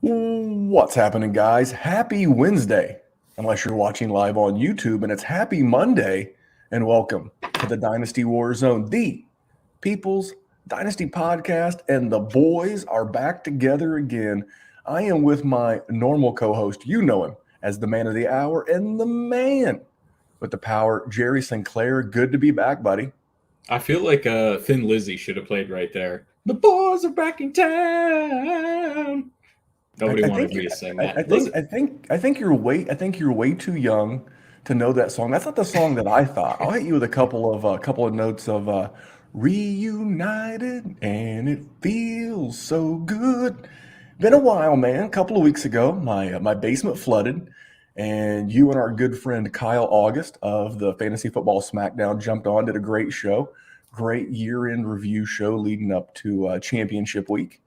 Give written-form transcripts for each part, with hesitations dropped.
What's happening, guys? Happy Wednesday, unless you're watching live on YouTube, and it's Happy Monday, and welcome to the Dynasty WarZone, the People's Dynasty podcast, and the boys are back together again. I am with my normal co-host, you know him as the man of the hour, and the man with the power, Jerry Sinclair. Good to be back, buddy. I feel like Thin Lizzy should have played right there. The boys are back in town. Nobody I wanted think me to sing I that. think Listen, I think I think you're way too young to know that song. That's not the song that I thought. I'll hit you with a couple of notes of reunited and it feels so good. Been a while, man. A couple of weeks ago, my basement flooded, and you and our good friend Kyle August of the Fantasy Football Smackdown jumped on, did a great show, great year-end review show leading up to championship week.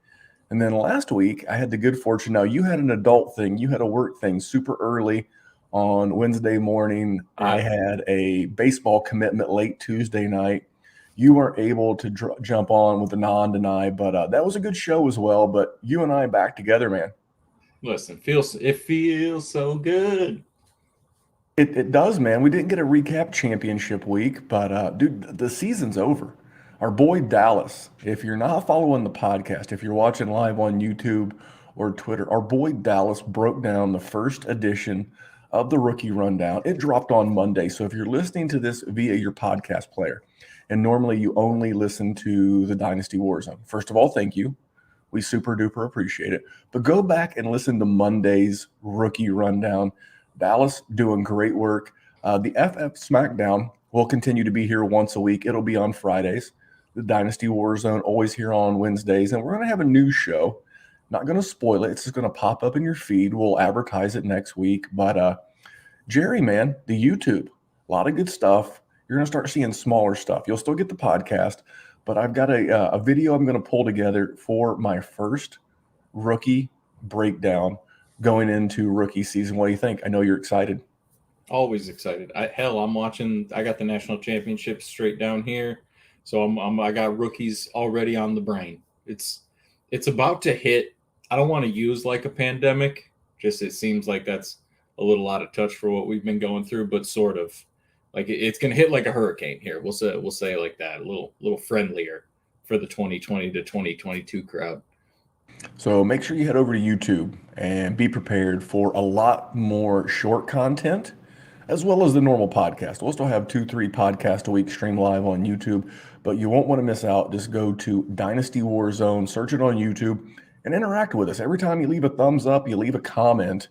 And then last week, I had the good fortune. Now, you had an adult thing, you had a work thing super early on Wednesday morning. I yeah, had a baseball commitment late Tuesday night. You weren't able to jump on with the non-deny, but that was a good show as well. But you and I back together, man. listen, it feels so good. It does, man. We didn't get a recap championship week, but dude, the season's over. Our boy Dallas, if you're not following the podcast, if you're watching live on YouTube or Twitter, our boy Dallas broke down the first edition of the rookie rundown. It dropped on Monday. So if you're listening to this via your podcast player, and normally you only listen to the Dynasty Warzone, first of all, thank you. We super duper appreciate it. But go back and listen to Monday's rookie rundown. Dallas doing great work. The FF SmackDown will continue to be here once a week. It'll be on Fridays. The Dynasty Warzone always here on Wednesdays. And we're going to have a new show. Not going to spoil it. It's just going to pop up in your feed. We'll advertise it next week. But Jerry, man, the YouTube, a lot of good stuff. You're going to start seeing smaller stuff. You'll still get the podcast, but I've got a video I'm going to pull together for my first rookie breakdown going into rookie season. What do you think? I know you're excited. Always excited. I'm watching. I got the national championship straight down here, so I got rookies already on the brain. It's about to hit. I don't want to use like a pandemic. Just it seems like that's a little out of touch for what we've been going through, but sort of like it's going to hit like a hurricane here. We'll say it like that. A little friendlier for the 2020 to 2022 crowd. So make sure you head over to YouTube and be prepared for a lot more short content as well as the normal podcast. We'll still have 2, 3 podcasts a week streamed live on YouTube, but you won't want to miss out. Just go to Dynasty Warzone, search it on YouTube, and interact with us. Every time you leave a thumbs up, you leave a comment,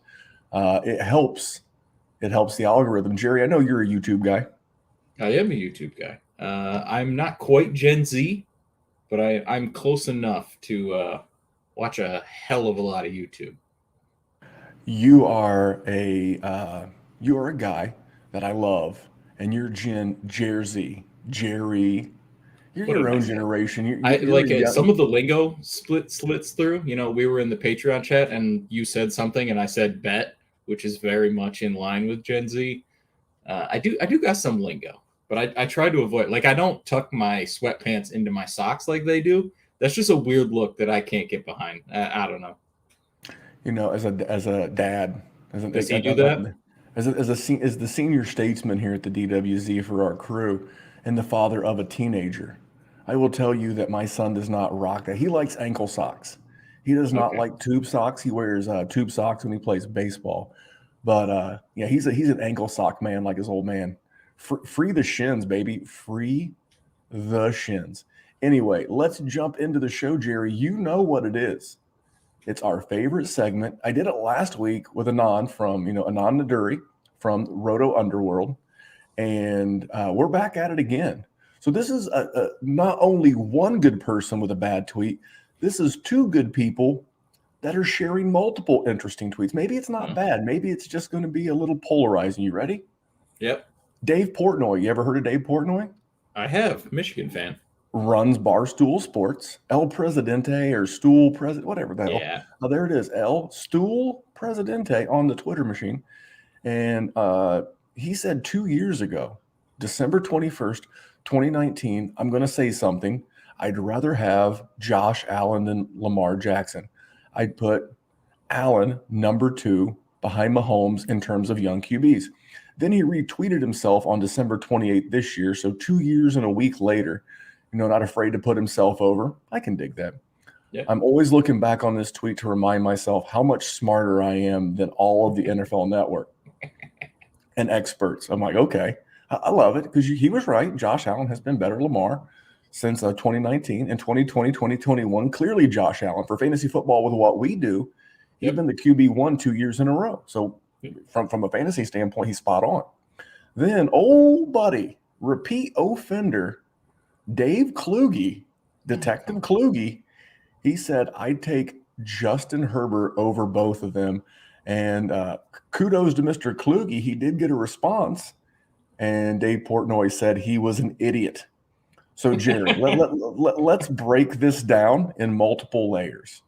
it helps. It helps the algorithm. Jerry, I know you're a YouTube guy. I am a YouTube guy. I'm not quite Gen Z, but I'm close enough to watch a hell of a lot of YouTube. You are a guy that I love, and you're Gen Jersey, Jerry. You're What your did I own say? generation. I You're a like some young. of the lingo slits through. You know, we were in the Patreon chat and you said something and I said bet, which is very much in line with Gen Z. I do got some lingo, but I try to avoid. Like I don't tuck my sweatpants into my socks like they do. That's just a weird look that I can't get behind. I don't know. As a dad, as a, Does he do that? as the senior statesman here at the DWZ for our crew, and the father of a teenager, I will tell you that my son does not rock that. He likes ankle socks. He does not Okay. like tube socks. He wears tube socks when he plays baseball. But yeah, he's an ankle sock man like his old man. Free the shins, baby. Free the shins. Anyway, let's jump into the show, Jerry. You know what it is. It's our favorite segment. I did it last week with Anon Naduri from Roto Underworld, and we're back at it again. So this is not only one good person with a bad tweet. This is two good people that are sharing multiple interesting tweets. Maybe it's not Hmm. bad. Maybe it's just going to be a little polarizing. You ready? Yep. Dave Portnoy. You ever heard of Dave Portnoy? I have. Michigan fan. Runs Barstool Sports, El Presidente or Stool President, whatever the hell. Yeah. Oh, there it is, El Stool Presidente on the Twitter machine. And he said 2 years ago, December 21st, 2019, I'm going to say something. I'd rather have Josh Allen than Lamar Jackson. I'd put Allen number 2 behind Mahomes in terms of young QBs. Then he retweeted himself on December 28th this year, so 2 years and a week later, not afraid to put himself over. I can dig that. Yeah. I'm always looking back on this tweet to remind myself how much smarter I am than all of the NFL Network and experts. I'm like, okay, I love it because he was right. Josh Allen has been better than Lamar since 2019 and 2020, 2021. Clearly, Josh Allen for fantasy football with what we do, he's been the QB1 2 years in a row. So from a fantasy standpoint, he's spot on. Then, old buddy, repeat offender, Dave Kluge, Detective Kluge, he said, I'd take Justin Herbert over both of them. And kudos to Mr. Kluge. He did get a response. And Dave Portnoy said he was an idiot. So, Jared, let's break this down in multiple layers.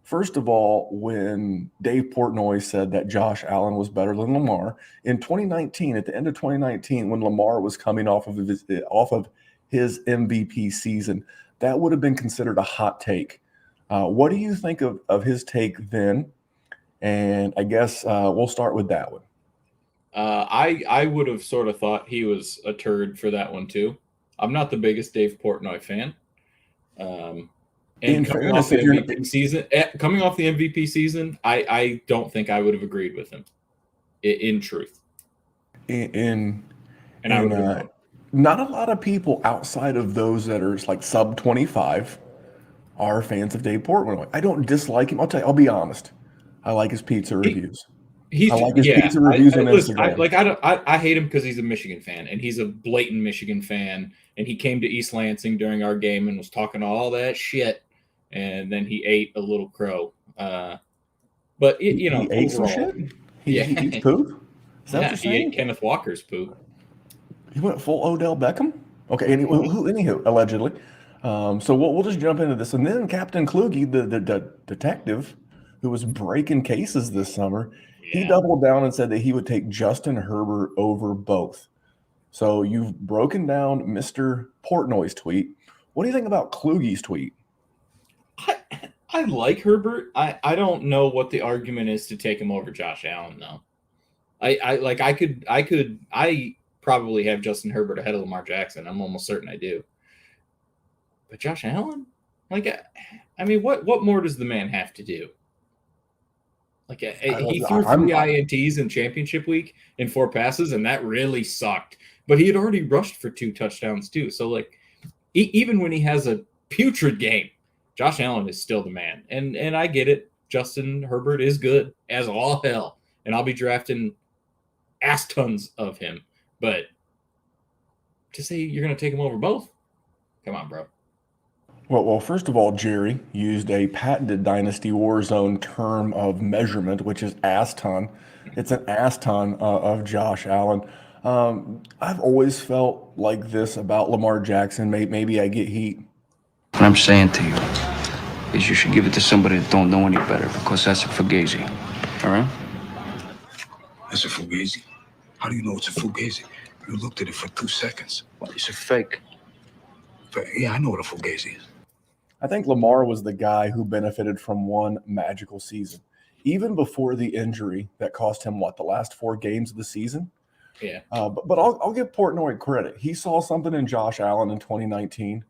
First of all, when Dave Portnoy said that Josh Allen was better than Lamar, in 2019, at the end of 2019, when Lamar was coming off of his MVP season, that would have been considered a hot take. What do you think of his take then? And I guess we'll start with that one. I would have sort of thought he was a turd for that one too. I'm not the biggest Dave Portnoy fan. And coming off the MVP season, I don't think I would have agreed with him. In truth, not a lot of people outside of those that are like sub 25 are fans of Dave Portnoy. I don't dislike him. I'll be honest. I like his pizza reviews. Pizza reviews on Instagram. I hate him because he's a Michigan fan, and he's a blatant Michigan fan. And he came to East Lansing during our game and was talking all that shit. And then he ate a little crow. But he ate some shit. He eats poop. Is that what you're saying? He ate Kenneth Walker's poop. He went full Odell Beckham. Okay, anywho, allegedly. So we'll just jump into this, and then Captain Kluge, the detective who was breaking cases this summer, he doubled down and said that he would take Justin Herbert over both. So you've broken down Mr. Portnoy's tweet. What do you think about Kluge's tweet? I like Herbert. I don't know what the argument is to take him over Josh Allen though. I probably have Justin Herbert ahead of Lamar Jackson. I'm almost certain I do. But Josh Allen? What more does the man have to do? He threw 3 INTs in championship week in 4 passes, and that really sucked. But he had already rushed for 2 touchdowns too. So even when he has a putrid game, Josh Allen is still the man. And I get it. Justin Herbert is good as all hell. And I'll be drafting ass tons of him. But to say you're going to take him over both? Come on, bro. Well, first of all, Jerry used a patented Dynasty WarZone term of measurement, which is ass ton. It's an ass ton of Josh Allen. I've always felt like this about Lamar Jackson. Maybe I get heat. What I'm saying to you is you should give it to somebody that don't know any better, because that's a fugazi. All right? That's a fugazi? How do you know it's a fugazi? You looked at it for 2 seconds. Well, it's a fake. Yeah, I know what a fugazi is. I think Lamar was the guy who benefited from one magical season. Even before the injury that cost him, the last 4 games of the season? Yeah. But I'll give Portnoy credit. He saw something in Josh Allen in 2019.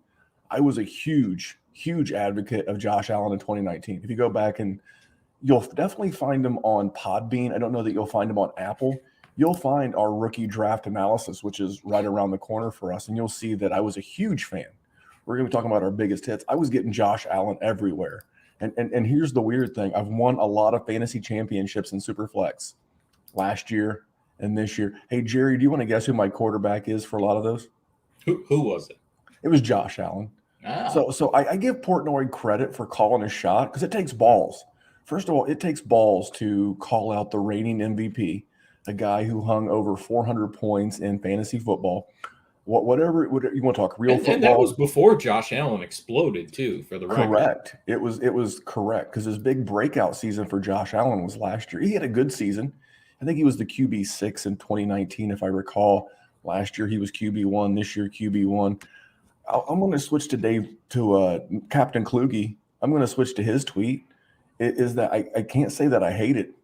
I was a huge, huge advocate of Josh Allen in 2019. If you go back, and you'll definitely find him on Podbean. I don't know that you'll find him on Apple. You'll find our rookie draft analysis, which is right around the corner for us, and you'll see that I was a huge fan. We're going to be talking about our biggest hits. I was getting Josh Allen everywhere. And here's the weird thing. I've won a lot of fantasy championships in Superflex last year and this year. Hey, Jerry, do you want to guess who my quarterback is for a lot of those? Who was it? It was Josh Allen. Oh. So I give Portnoy credit for calling a shot because it takes balls. First of all, it takes balls to call out the reigning MVP, a guy who hung over 400 points in fantasy football. Whatever you want to talk real football. And that was before Josh Allen exploded too, for the record. Correct. It was correct because his big breakout season for Josh Allen was last year. He had a good season. I think he was the QB6 in 2019, if I recall. Last year he was QB1. This year QB1. I'm going to switch to Captain Kluge. I'm going to switch to his tweet. is that I can't say that I hate it.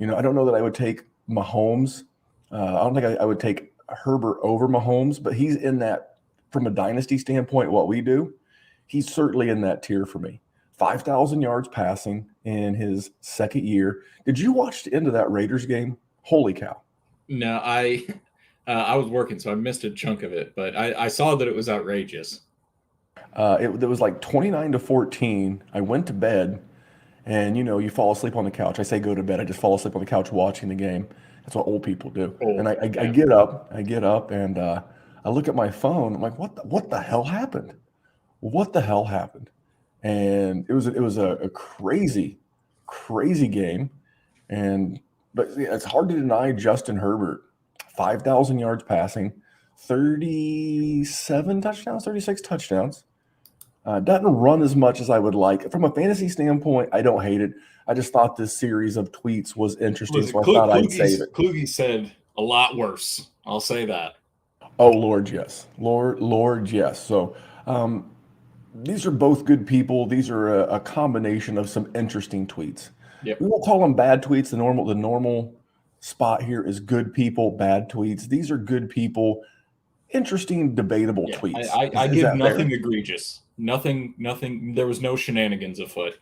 I don't know that I would take Mahomes. I don't think I would take Herbert over Mahomes, but he's in that, from a dynasty standpoint, what we do, he's certainly in that tier for me. 5,000 yards passing in his second year. Did you watch the end of that Raiders game? Holy cow. No, I was working, so I missed a chunk of it, but I saw that it was outrageous. It was like 29-14. I went to bed, and you fall asleep on the couch. I say go to bed. I just fall asleep on the couch watching the game. That's what old people do. And I get up. And I look at my phone. I'm like, what the hell happened? What the hell happened? And it was a crazy, crazy game. But it's hard to deny Justin Herbert, 5,000 yards passing, 37 touchdowns, 36 touchdowns. Doesn't run as much as I would like. From a fantasy standpoint, I don't hate it. I just thought this series of tweets was interesting, so I thought I'd save it. Kluge said a lot worse. I'll say that. Oh, Lord, yes. Lord, yes. So these are both good people. These are a combination of some interesting tweets. Yep. We won't call them bad tweets. The normal spot here is good people, bad tweets. These are good people, interesting, debatable tweets. I give nothing egregious. Nothing. There was no shenanigans afoot.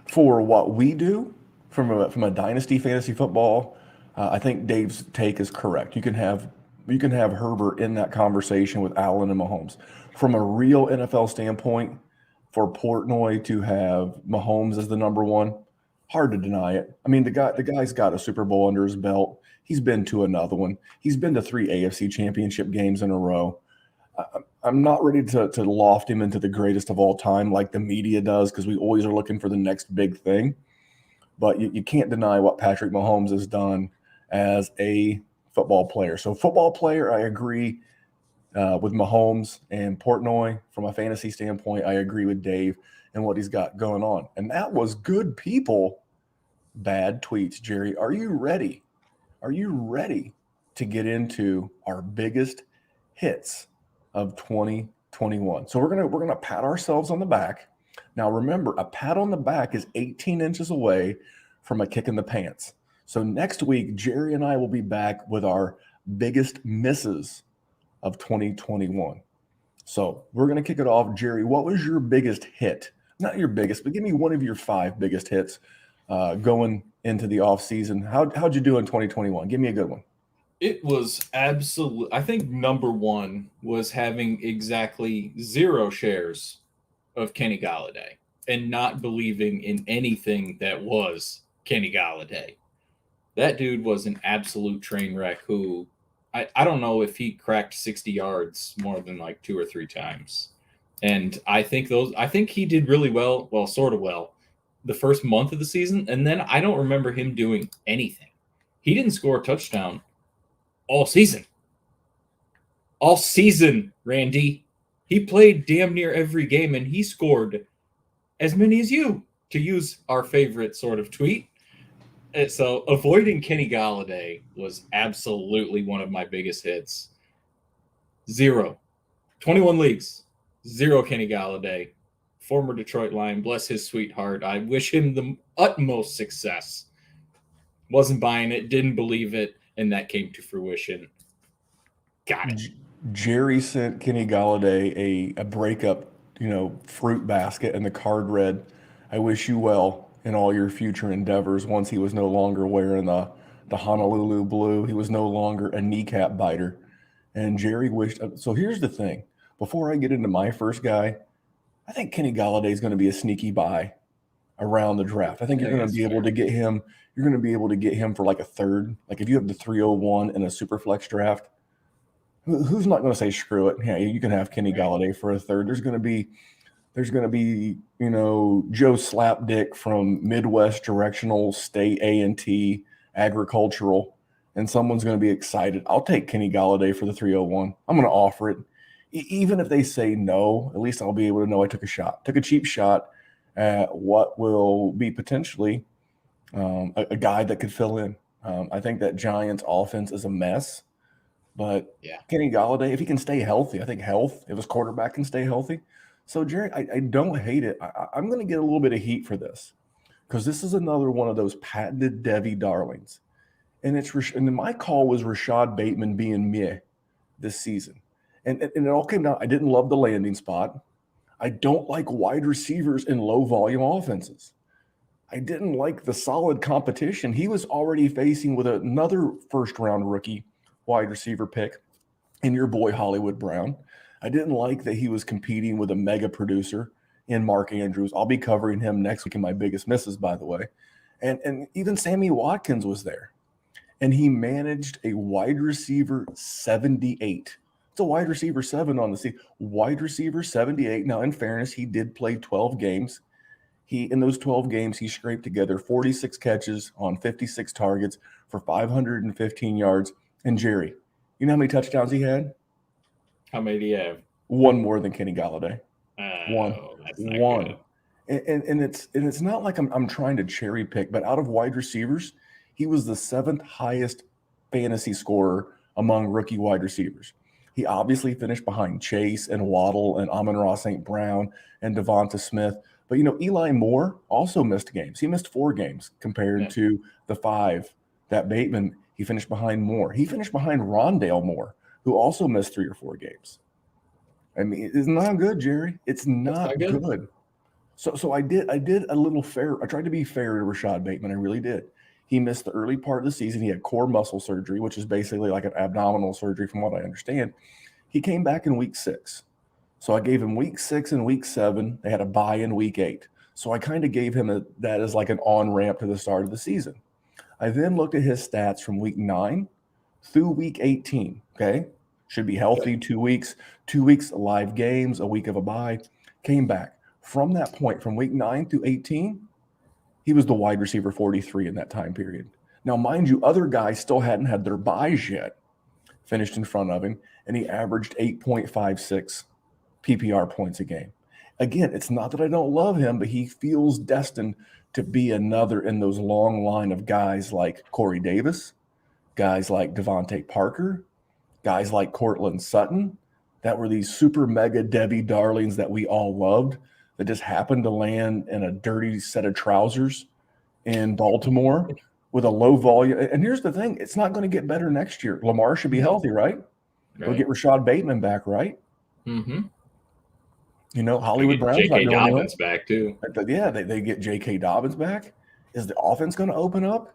For what we do from a dynasty fantasy football, I think Dave's take is correct. You can have Herbert in that conversation with Allen and Mahomes. From a real NFL standpoint, for Portnoy to have Mahomes as the number one, hard to deny it. I mean, the guy's got a Super Bowl under his belt. He's been to another one. He's been to 3 AFC championship games in a row. I'm not ready to loft him into the greatest of all time like the media does, because we always are looking for the next big thing. But you can't deny what Patrick Mahomes has done as a football player. So football player, I agree with Mahomes, and Portnoy, from a fantasy standpoint, I agree with Dave and what he's got going on. And that was good people, bad tweets. Jerry, are you ready? Are you ready to get into our biggest hits of 2021? So we're gonna pat ourselves on the back. Now remember, a pat on the back is 18 inches away from a kick in the pants. So next week, Jerry and I will be back with our biggest misses of 2021. So we're going to kick it off. Jerry, what was your biggest hit? Not your biggest, but give me one of your 5 biggest hits going into the offseason. How'd you do in 2021? Give me a good one. It was absolute. I think number one was having exactly 0 shares of Kenny Gallaudet and not believing in anything that was Kenny Gallaudet. That dude was an absolute train wreck who I don't know if he cracked 60 yards more than like 2 or 3 times. And I think he did really well, sort of well, the first month of the season. And then I don't remember him doing anything. He didn't score a touchdown all season. All season, Randy. He played damn near every game, and he scored as many as you, to use our favorite sort of tweet. So avoiding Kenny Gallaudet was absolutely one of my biggest hits. 0. 21 leagues. 0 Kenny Gallaudet. Former Detroit Lion. Bless his sweetheart. I wish him the utmost success. Wasn't buying it. Didn't believe it. And that came to fruition. Got it. Jerry sent Kenny Gallaudet a breakup, fruit basket, and the card read, "I wish you well in all your future endeavors." Once he was no longer wearing the Honolulu blue, he was no longer a kneecap biter. And Jerry wished. So here's the thing. Before I get into my first guy, I think Kenny Gallaudet is going to be a sneaky buy around the draft. I think you're going to be able to get him. You're going to be able to get him for like a third. Like if you have the 301 in a super flex draft, who's not going to say screw it? Yeah, you can have Kenny Gallaudet for a third. There's going to be, Joe Slapdick from Midwest Directional State A&T Agricultural, and someone's going to be excited. I'll take Kenny Gallaudet for the 301. I'm going to offer it. Even if they say no, at least I'll be able to know I took a cheap shot at what will be potentially a guy that could fill in. I think that Giants offense is a mess, but Kenny Gallaudet, if he can stay healthy, I think if his quarterback can stay healthy. So, Jerry, I don't hate it. I'm going to get a little bit of heat for this. because this is another one of those patented Devi darlings. And and my call was Rashad Bateman being meh this season. And it all came down. I didn't love the landing spot. I don't like wide receivers in low volume offenses. I didn't like the solid competition he was already facing with another first round rookie wide receiver pick in your boy Hollywood Brown. I didn't like that he was competing with a mega producer in Mark Andrews. I'll be covering him next week in my biggest misses, by the way. And even Sammy Watkins was there. And he managed a wide receiver 78. It's a wide receiver 7 on the season. Wide receiver 78. Now, in fairness, he did play 12 games. In those 12 games, he scraped together 46 catches on 56 targets for 515 yards. And Jerry, you know how many touchdowns he had? How many do you have? One more than Kenny Gallaudet. One. That's not One. good. And it's not like I'm trying to cherry pick, but out of wide receivers, he was the 7th highest fantasy scorer among rookie wide receivers. He obviously finished behind Chase and Waddle and Amon-Ra St. Brown and Devonta Smith. But, Eli Moore also missed games. He missed 4 games compared to the 5 that Bateman, he finished behind Moore. He finished behind Rondale Moore, who also missed 3 or 4 games. I mean, it's not good, Jerry. It's not good. So I did a little fair. I tried to be fair to Rashad Bateman. I really did. He missed the early part of the season. He had core muscle surgery, which is basically like an abdominal surgery from what I understand. He came back in week 6. So I gave him week 6 and week 7. They had a bye in week 8. So I kind of gave him that as like an on-ramp to the start of the season. I then looked at his stats from week 9 through week 18, okay? Should be healthy, 2 weeks, 2 weeks live games, a week of a bye. Came back. From that point, from week 9 through 18, he was the wide receiver 43 in that time period. Now, mind you, other guys still hadn't had their buys yet, finished in front of him, and he averaged 8.56 PPR points a game. Again, it's not that I don't love him, but he feels destined to be another in those long line of guys like Corey Davis, guys like Devontae Parker, guys like Cortland Sutton, that were these super mega Debbie darlings that we all loved that just happened to land in a dirty set of trousers in Baltimore with a low volume. And here's the thing, it's not going to get better next year. Lamar should be healthy, right? We'll get Rashad Bateman back, right? Mm-hmm. Hollywood Brown's J.K. not going Dobbins back too. Yeah, they get J.K. Dobbins back. Is the offense going to open up?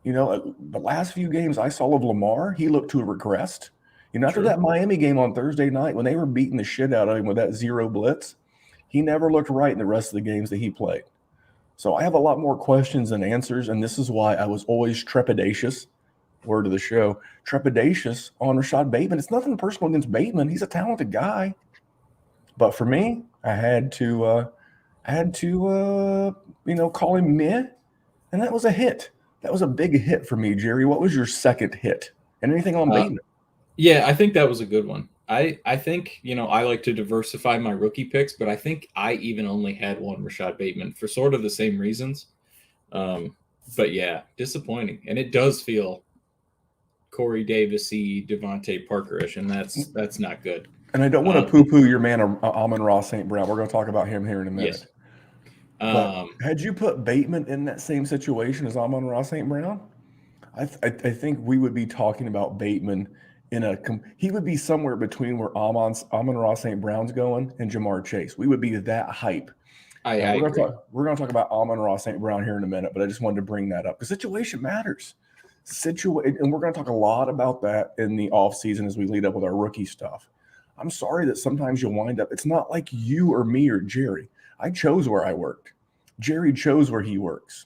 The last few games I saw of Lamar, he looked to have regressed. After that Miami game on Thursday night, when they were beating the shit out of him with that zero blitz, he never looked right in the rest of the games that he played. So I have a lot more questions than answers, and this is why I was always trepidatious, word of the show, trepidatious on Rashad Bateman. It's nothing personal against Bateman. He's a talented guy. But for me, I had to call him meh, and that was a hit. That was a big hit for me, Jerry. What was your second hit? And anything on Bateman? Yeah, I think that was a good one. I think, I like to diversify my rookie picks, but I think I even only had one Rashad Bateman for sort of the same reasons. But yeah, disappointing. And it does feel Corey Davis-y, Devontae Parker-ish, and that's not good. And I don't want to poo-poo your man, Amon-Ra St. Brown. We're going to talk about him here in a minute. Yes. Had you put Bateman in that same situation as Amon-Ra St. Brown, I think we would be talking about Bateman he would be somewhere between where Amon-Ra St. Brown's going and Jamar Chase. We would be that hype. We're going to talk about Amon-Ra St. Brown here in a minute, but I just wanted to bring that up because situation matters. And we're going to talk a lot about that in the offseason as we lead up with our rookie stuff. I'm sorry that sometimes you'll wind up. It's not like you or me or Jerry. I chose where I worked. Jerry chose where he works.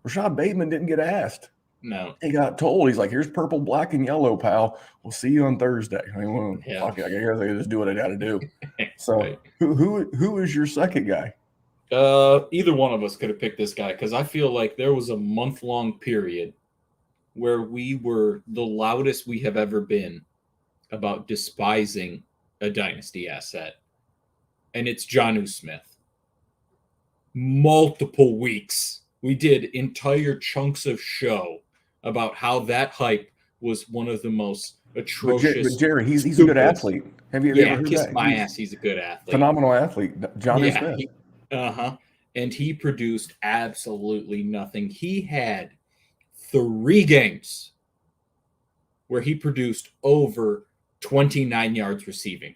Rashad Bateman didn't get asked. No. He got told, he's like, here's purple, black, and yellow, pal. We'll see you on Thursday. I mean, fuck it, I guess I just do what I got to do. So Right. who is your second guy? Either one of us could have picked this guy because I feel like there was a month-long period where we were the loudest we have ever been about despising a dynasty asset, and it's Jonnu Smith. Multiple weeks. We did entire chunks of show about how that hype was one of the most atrocious. But Jerry, he's a good athlete. Have you ever heard kiss that? my ass. He's a good athlete. Phenomenal athlete, Jonnu Smith. and he produced absolutely nothing. He had 3 games where he produced over 29 yards receiving.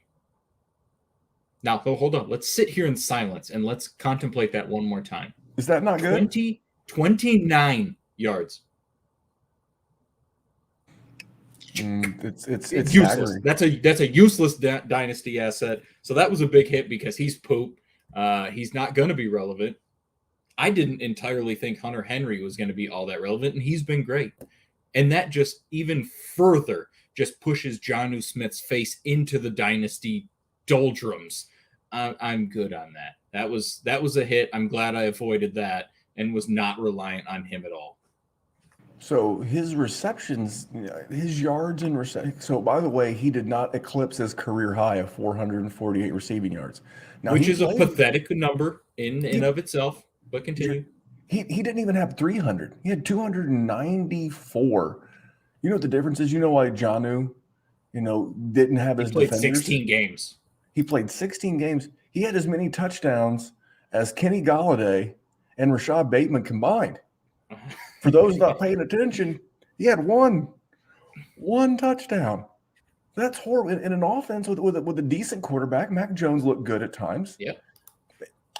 Now, hold on. Let's sit here in silence and let's contemplate that one more time. Is that not good? 29 yards. It's useless. staggering. That's a useless dynasty asset. So that was a big hit because he's poop. He's not going to be relevant. I didn't entirely think Hunter Henry was going to be all that relevant, and he's been great. And that just even further just pushes Jonnu Smith's face into the dynasty doldrums. I'm good on that. That was a hit. I'm glad I avoided that and was not reliant on him at all. So his receptions, his yards and receptions. So by the way, he did not eclipse his career high of 448 receiving yards. Now, which is a pathetic number in and of itself, but continue. He didn't even have 300. He had 294. You know what the difference is? You know why Jonnu, didn't have his played defenders? 16 games. He played 16 games. He had as many touchdowns as Kenny Gallaudet and Rashad Bateman combined. For those not paying attention, he had one touchdown. That's horrible. In an offense with a decent quarterback, Mac Jones looked good at times. Yep.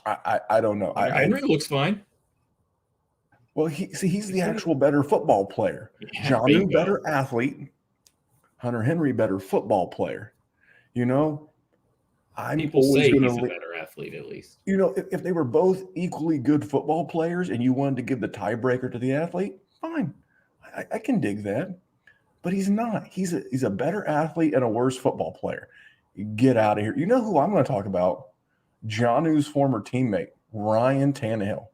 I don't know. Henry looks fine. Well, he's the actual better football player. Yeah, Jonnu, better athlete. Hunter Henry, better football player. People say he's a better athlete, at least. If they were both equally good football players and you wanted to give the tiebreaker to the athlete, fine. I can dig that. But he's not. He's a better athlete and a worse football player. Get out of here. You know who I'm going to talk about? Jonnu's former teammate, Ryan Tannehill.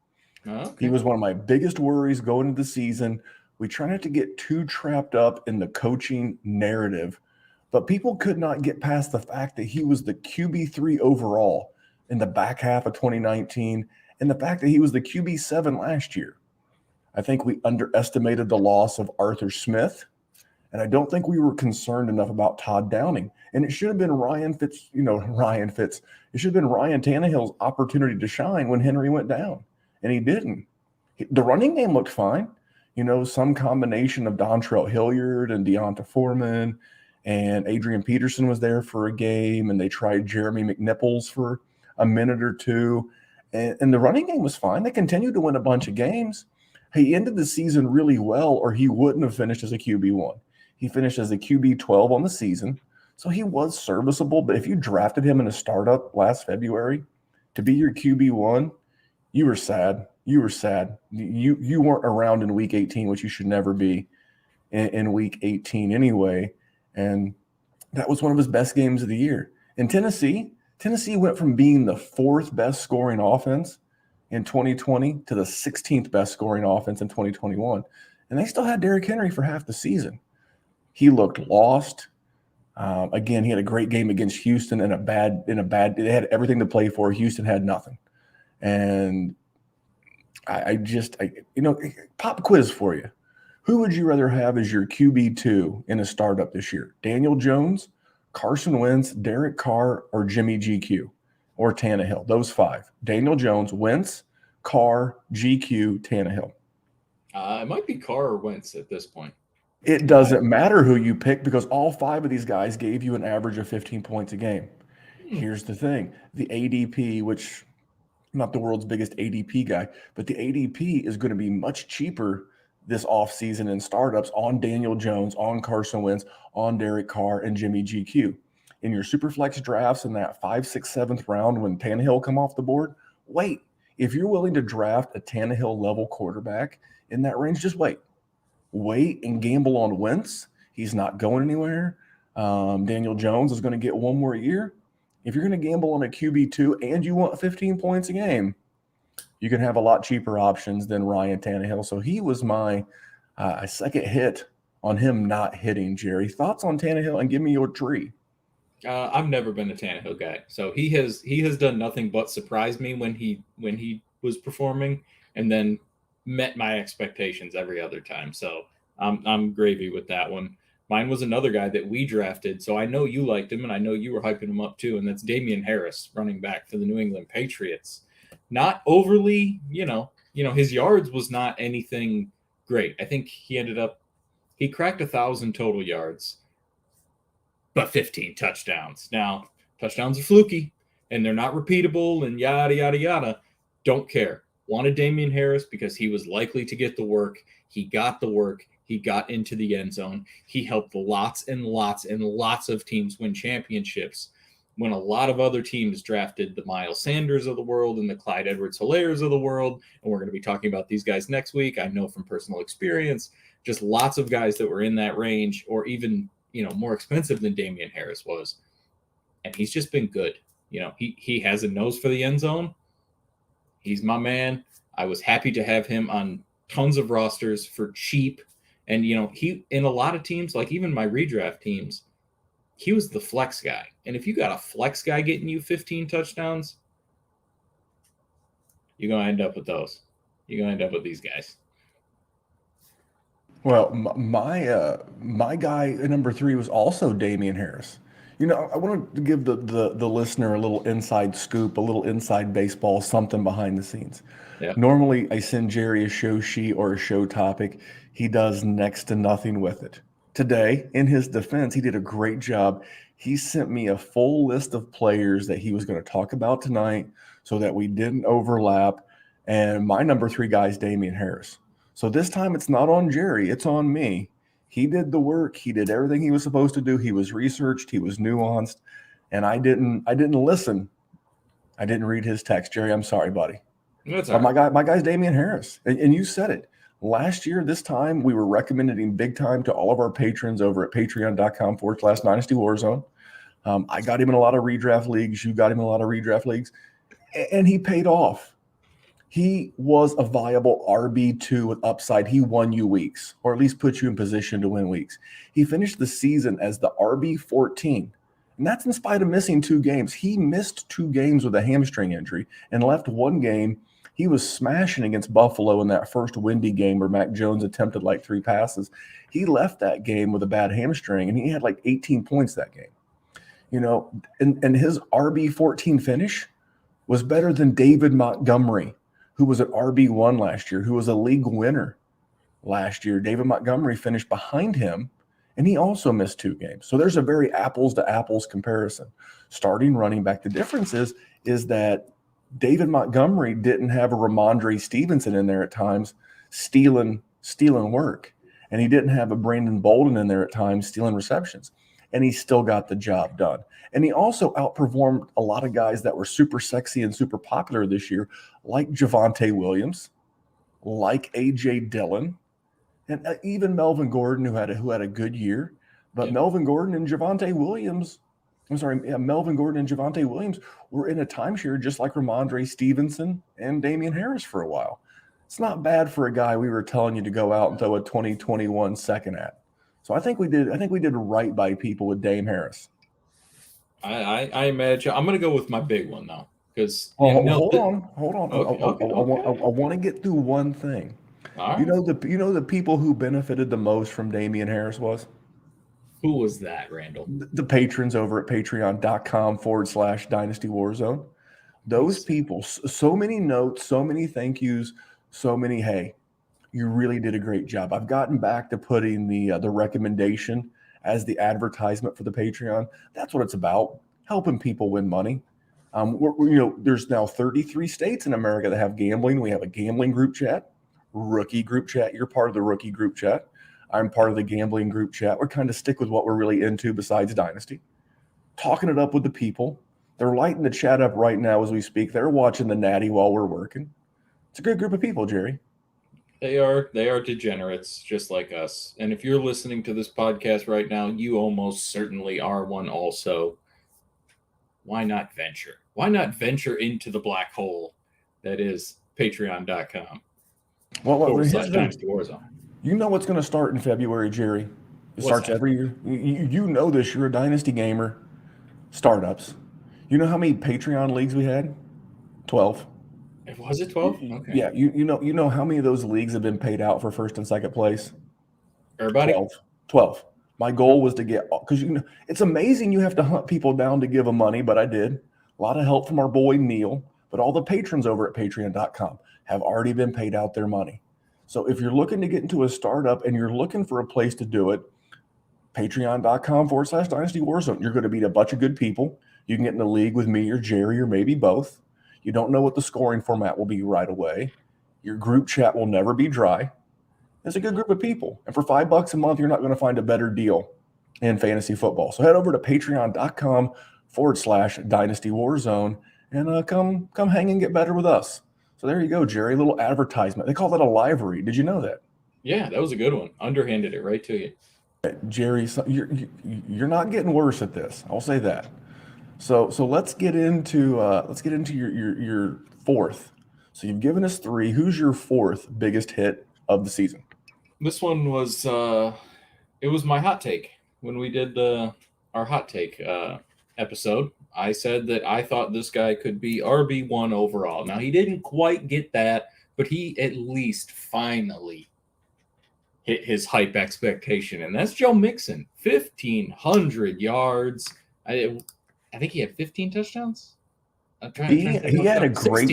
Okay. He was one of my biggest worries going into the season. We try not to get too trapped up in the coaching narrative, but people could not get past the fact that he was the QB3 overall in the back half of 2019 and the fact that he was the QB7 last year. I think we underestimated the loss of Arthur Smith, and I don't think we were concerned enough about Todd Downing. And it should have been Ryan Fitz. It should have been Ryan Tannehill's opportunity to shine when Henry went down, and he didn't. The running game looked fine. Some combination of Dontrell Hilliard and Deonta Foreman, and Adrian Peterson was there for a game, and they tried Jeremy McNichols for a minute or two. And the running game was fine. They continued to win a bunch of games. He ended the season really well, or he wouldn't have finished as a QB1. He finished as a QB12 on the season. So he was serviceable. But if you drafted him in a startup last February to be your QB1, you were sad. You were sad. You weren't around in week 18, which you should never be in week 18 anyway. And that was one of his best games of the year. In Tennessee went from being the 4th best scoring offense in 2020 to the 16th best scoring offense in 2021. And they still had Derrick Henry for half the season. He looked lost. Again, he had a great game against Houston they had everything to play for. Houston had nothing. And pop quiz for you. Who would you rather have as your QB2 in a startup this year? Daniel Jones, Carson Wentz, Derek Carr, or Jimmy GQ, or Tannehill? Those 5. Daniel Jones, Wentz, Carr, GQ, Tannehill. It might be Carr or Wentz at this point. It doesn't matter who you pick because all 5 of these guys gave you an average of 15 points a game. Here's the thing. The ADP, which I'm not the world's biggest ADP guy, but the ADP is going to be much cheaper this offseason in startups on Daniel Jones, on Carson Wentz, on Derek Carr, and Jimmy GQ. In your Superflex drafts in that 5th, 6th, 7th round when Tannehill come off the board, wait. If you're willing to draft a Tannehill-level quarterback in that range, just wait. Wait and gamble on Wentz. He's not going anywhere. Daniel Jones is going to get one more year. If you're going to gamble on a QB2 and you want 15 points a game, you can have a lot cheaper options than Ryan Tannehill. So he was my second hit on him not hitting, Jerry. Thoughts on Tannehill, and give me your tree. I've never been a Tannehill guy. So he has done nothing but surprise me when he was performing and then met my expectations every other time. So I'm gravy with that one. Mine was another guy that we drafted. So I know you liked him and I know you were hyping him up too. And that's Damien Harris, running back for the New England Patriots. not overly, his yards was not anything great. I think he cracked 1,000 total yards, but 15 touchdowns. Now, touchdowns are fluky and they're not repeatable and yada, yada, yada. Don't care. Wanted Damien Harris because he was likely to get the work. He got the work. He got into the end zone. He helped lots and lots and lots of teams win championships when a lot of other teams drafted the Miles Sanders of the world and the Clyde Edwards-Hilairs of the world. And we're going to be talking about these guys next week. I know from personal experience, just lots of guys that were in that range or even, more expensive than Damien Harris was. And he's just been good. He has a nose for the end zone. He's my man. I was happy to have him on tons of rosters for cheap. And, he, in a lot of teams, like even my redraft teams, he was the flex guy. And if you got a flex guy getting you 15 touchdowns, you're going to end up with those. You're going to end up with these guys. Well, my guy at number 3 was also Damien Harris. I wanted to give the listener a little inside scoop, a little inside baseball, something behind the scenes. Yeah. Normally, I send Jerry a show sheet or a show topic. He does next to nothing with it. Today, in his defense, he did a great job. He sent me a full list of players that he was going to talk about tonight so that we didn't overlap. And my number 3 guy is Damien Harris. So this time it's not on Jerry, it's on me. He did the work. He did everything he was supposed to do. He was researched. He was nuanced. And I didn't listen. I didn't read his text. Jerry, I'm sorry, buddy. That's But my guy's Damien Harris. And you said it. Last year, this time, we were recommending him big time to all of our patrons over at patreon.com/Dynasty WarZone. I got him in a lot of redraft leagues. You got him in a lot of redraft leagues. And he paid off. He was a viable RB2 with upside. He won you weeks, or at least put you in position to win weeks. He finished the season as the RB14, and that's in spite of missing 2 games. He missed 2 games with a hamstring injury and left 1 game. He was smashing against Buffalo in that first windy game where Mac Jones attempted like 3 passes. He left that game with a bad hamstring, and he had like 18 points that game. And his RB14 finish was better than David Montgomery, who was at RB1 last year, who was a league winner last year. David Montgomery finished behind him, and he also missed 2 games. So there's a very apples-to-apples comparison. Starting running back, the difference is that David Montgomery didn't have a Ramondre Stevenson in there at times stealing work, and he didn't have a Brandon Bolden in there at times stealing receptions, and he still got the job done. And he also outperformed a lot of guys that were super sexy and super popular this year, like Javonte Williams, like A.J. Dillon, and even Melvin Gordon, who had a good year. But Yeah. Melvin Gordon and Javonte Williams were in a timeshare just like Ramondre Stevenson and Damien Harris for a while. It's not bad for a guy we were telling you to go out and throw a 2021 second at. So I think we did right by people with Dame Harris. I imagine I'm going to go with my big one now because Hold on. Okay. I want to get through one thing. All right. You know the people who benefited the most from Damien Harris was Who was that, Randall? the patrons over at patreon.com/Dynasty WarZone. Those people, so many notes, so many thank yous, so many, hey, you really did a great job. I've gotten back to putting the recommendation as the advertisement for the Patreon. That's what it's about, helping people win money. There's now 33 states in America that have gambling. We have a gambling group chat, rookie group chat. You're part of the rookie group chat. I'm part of the gambling group chat. We're kind of stick with what we're really into besides Dynasty. Talking it up with the people. They're lighting the chat up right now as we speak. They're watching the Natty while we're working. It's a good group of people, Jerry. They are degenerates just like us. And if you're listening to this podcast right now, you almost certainly are one also. Why not venture? Why not venture into the black hole that is patreon.com? /Dynasty WarZone. You know what's going to start in February, Jerry? It starts every year. You know this. You're a Dynasty gamer. Startups. You know how many Patreon leagues we had? 12. Was it 12? Okay. Yeah. You know how many of those leagues have been paid out for first and second place? Everybody? 12. My goal was to get, because it's amazing you have to hunt people down to give them money, but I did. A lot of help from our boy Neil. but all the patrons over at patreon.com have already been paid out their money. So if you're looking to get into a startup and you're looking for a place to do it, patreon.com/Dynasty Warzone. You're going to meet a bunch of good people. You can get in a league with me or Jerry or maybe both. You don't know what the scoring format will be right away. Your group chat will never be dry. It's a good group of people. And for $5 a month, you're not going to find a better deal in fantasy football. So head over to patreon.com/Dynasty Warzone and come hang and get better with us. So there you go, Jerry, a little advertisement. They call that a livery. Did you know that? Yeah, that was a good one. Underhanded it right to you. Jerry, you're not getting worse at this. I'll say that. So let's get into your fourth. So you've given us three. Who's your fourth biggest hit of the season? This one was it was my hot take when we did our hot take episode. I said that I thought this guy could be RB1 overall. Now, he didn't quite get that, but he at least finally hit his hype expectation, and that's Joe Mixon. 1,500 yards. I think he had 15 touchdowns. He had a great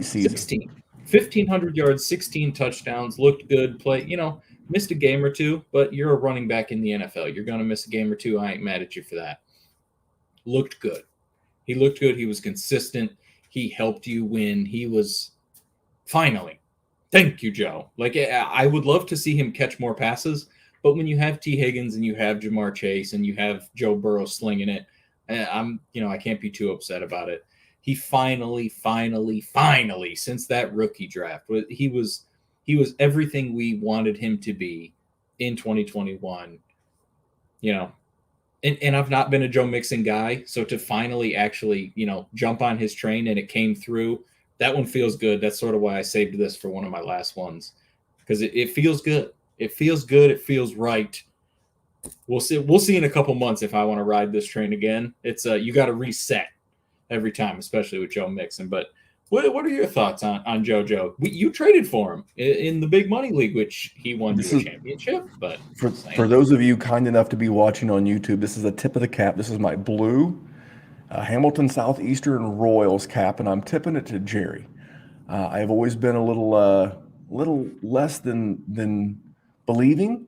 season. 16. 1,500 yards, 16 touchdowns, looked good, missed a game or two, but you're a running back in the NFL. You're going to miss a game or two. I ain't mad at you for that. Looked good. He looked good. He was consistent. He helped you win. He was finally. Thank you, Joe. I would love to see him catch more passes, but when you have T. Higgins and you have Jamar Chase and you have Joe Burrow slinging it, I can't be too upset about it. He finally, since that rookie draft, he was everything we wanted him to be in 2021. And I've not been a Joe Mixon guy, so to finally actually, jump on his train and it came through, that one feels good. That's sort of why I saved this for one of my last ones, because it feels good. It feels good. It feels right. We'll see in a couple months if I want to ride this train again. It's you got to reset every time, especially with Joe Mixon. But what are your thoughts on JoJo? You traded for him in the big money league, which he won the championship. But for those of you kind enough to be watching on YouTube, this is a tip of the cap. This is my blue Hamilton Southeastern Royals cap, and I'm tipping it to Jerry. I have always been a little less than believing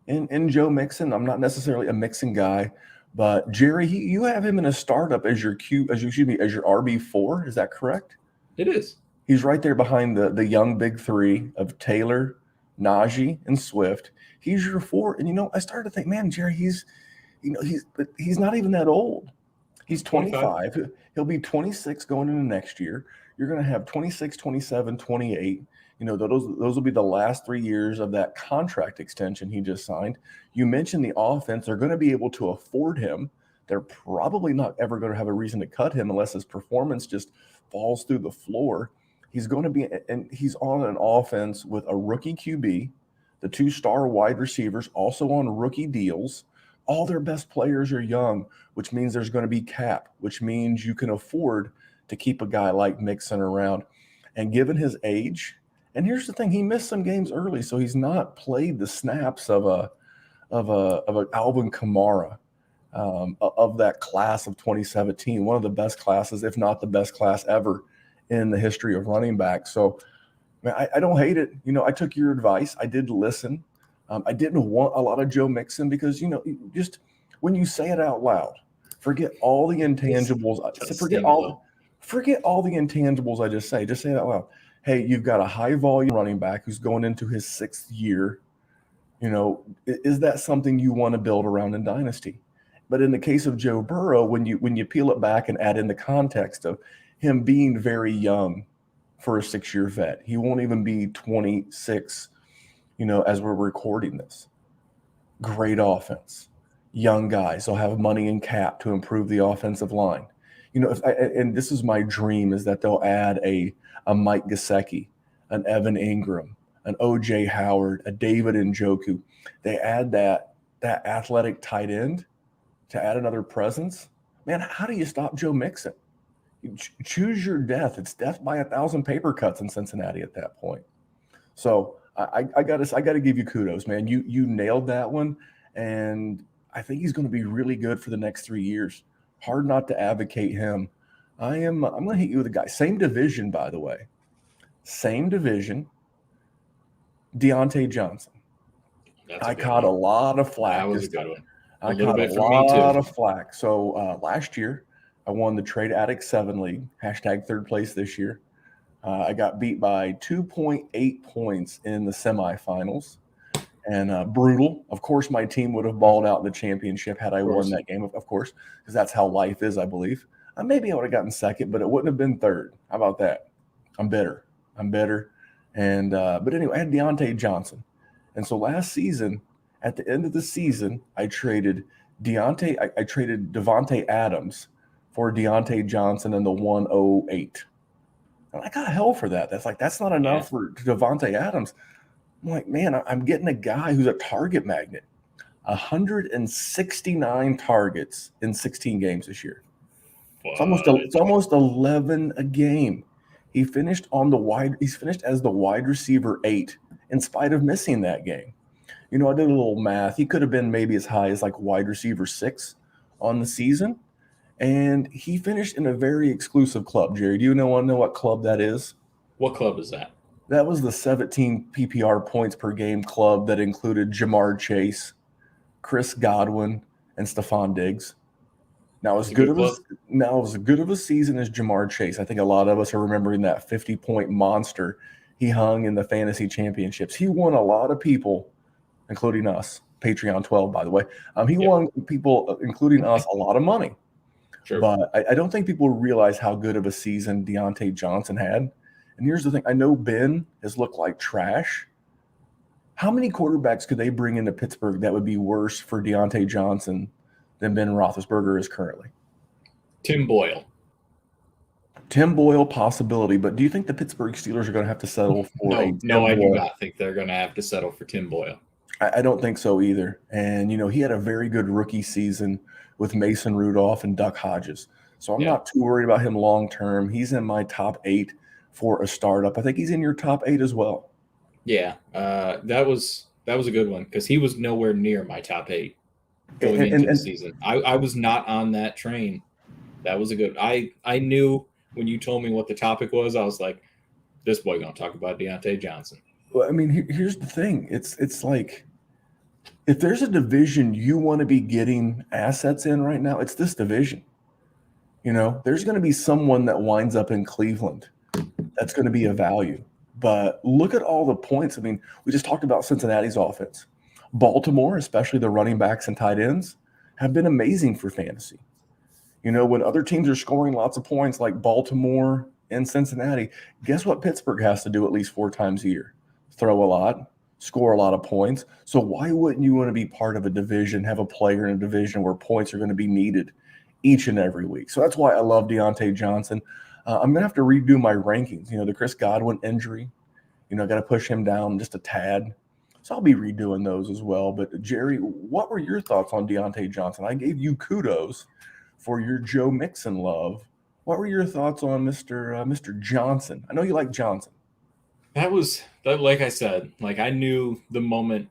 in Joe Mixon. I'm not necessarily a Mixon guy, but Jerry, you have him in a startup as your RB4. Is that correct? It is. He's right there behind the young big three of Taylor, Najee, and Swift. He's your 4. And I started to think, man, Jerry, he's not even that old. He's 25. He'll be 26 going into next year. You're going to have 26, 27, 28. Those will be the last 3 years of that contract extension he just signed. You mentioned the offense. They're going to be able to afford him. They're probably not ever going to have a reason to cut him unless his performance just falls through the floor. He's going to be, and he's on an offense with a rookie QB, the 2-star wide receivers also on rookie deals. All their best players are young, which means there's going to be cap, which means you can afford to keep a guy like Mixon around. And given his age, and here's the thing, he missed some games early, so he's not played the snaps of a Alvin Kamara, of that class of 2017, one of the best classes, if not the best class ever in the history of running back. So, man, I don't hate it. I took your advice. I did listen. I didn't want a lot of Joe Mixon because, just when you say it out loud, forget all the intangibles. Forget all the intangibles I just say. Just say it out loud. Hey, you've got a high volume running back who's going into his 6th year. Is that something you want to build around in Dynasty? But in the case of Joe Burrow, when you peel it back and add in the context of him being very young for a 6-year vet, he won't even be 26, as we're recording this. Great offense. Young guys will have money in cap to improve the offensive line. And this is my dream, is that they'll add a Mike Gesicki, an Evan Ingram, an O.J. Howard, a David Njoku. They add that athletic tight end to add another presence. Man, how do you stop Joe Mixon? You choose your death. It's death by 1,000 paper cuts in Cincinnati at that point. So I got to give you kudos, man. You nailed that one, and I think he's going to be really good for the next 3 years. Hard not to advocate him I'm going to hit you with a guy. Same division, by the way. Same division. Deontay Johnson. That's a I good caught a one. lot of flack. That was a this good time. one. I little caught a bit for me, too. lot of flack. So last year, I won the Trade Addict 7 League, hashtag third place this year. I got beat by 2.8 points in the semifinals. And brutal. Of course, my team would have balled out in the championship had I won that game, of course, because that's how life is, I believe. Maybe I would have gotten second, but it wouldn't have been third. How about that? I'm bitter. And but anyway, I had Deontay Johnson. And so last season, at the end of the season, I traded I traded Devontae Adams for Deontay Johnson in the 108. And I got hell for that. That's not enough for Devontae Adams. I'm like, man, I'm getting a guy who's a target magnet. 169 targets in 16 games this year. It's almost 11 a game. He finished he's finished as the wide receiver 8 in spite of missing that game. I did a little math. He could have been maybe as high as like wide receiver 6 on the season. And he finished in a very exclusive club. Jerry, do you want to know what club that is? What club is that? That was the 17 PPR points per game club that included Jamar Chase, Chris Godwin, and Stephon Diggs. Now, as good of a season as Jamar Chase, I think a lot of us are remembering that 50-point monster he hung in the fantasy championships. He won a lot of people, including us, Patreon 12, by the way. He won people, including us, a lot of money. Sure. But I don't think people realize how good of a season Deontay Johnson had. And here's the thing. I know Ben has looked like trash. How many quarterbacks could they bring into Pittsburgh that would be worse for Deontay Johnson than Ben Roethlisberger is currently? Tim Boyle, possibility. But do you think the Pittsburgh Steelers are going to have to settle for No, I do not think they're going to have to settle for Tim Boyle. I don't think so either. And, he had a very good rookie season with Mason Rudolph and Duck Hodges. So I'm not too worried about him long term. He's in my top 8 for a startup. I think he's in your top 8 as well. Yeah, that was a good one because he was nowhere near my top 8 going into the season. I was not on that train. That was a good. I knew when you told me what the topic was, I was like, this boy gonna talk about Deontay Johnson. Well, I mean, here's the thing. It's like if there's a division you want to be getting assets in right now, it's this division. There's going to be someone that winds up in Cleveland that's going to be a value. But look at all the points. I mean, we just talked about Cincinnati's offense. Baltimore, especially the running backs and tight ends, have been amazing for fantasy. When other teams are scoring lots of points like Baltimore and Cincinnati, guess what Pittsburgh has to do at least 4 times a year? Throw a lot, score a lot of points. So why wouldn't you want to be part of a division, have a player in a division where points are going to be needed each and every week? So that's why I love Deontay Johnson. I'm going to have to redo my rankings. The Chris Godwin injury, I got to push him down just a tad. So I'll be redoing those as well. But Jerry, what were your thoughts on Deontay Johnson? I gave you kudos for your Joe Mixon love. What were your thoughts on Mr. Johnson? I know you like Johnson. That like I said, I knew the moment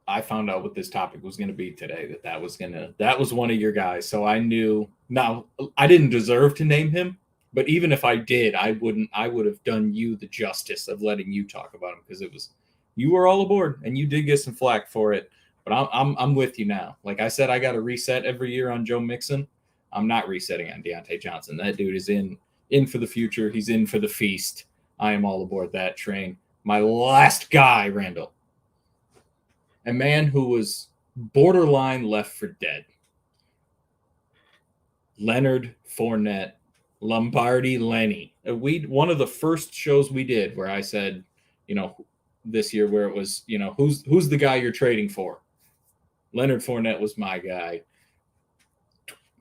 I found out what this topic was going to be today that was one of your guys. So I knew. Now, I didn't deserve to name him, but even if I did, I would have done you the justice of letting you talk about him because you were all aboard and you did get some flack for it. But I'm with you now. Like I said, I got to reset every year on Joe Mixon. I'm not resetting on Deontay Johnson. That dude is in for the future. He's in for the feast. I am all aboard that train. My last guy, Randall, a man who was borderline left for dead. Leonard Fournette, Lombardi Lenny. One of the first shows we did where I said, this year where it was, who's the guy you're trading for? Leonard Fournette was my guy.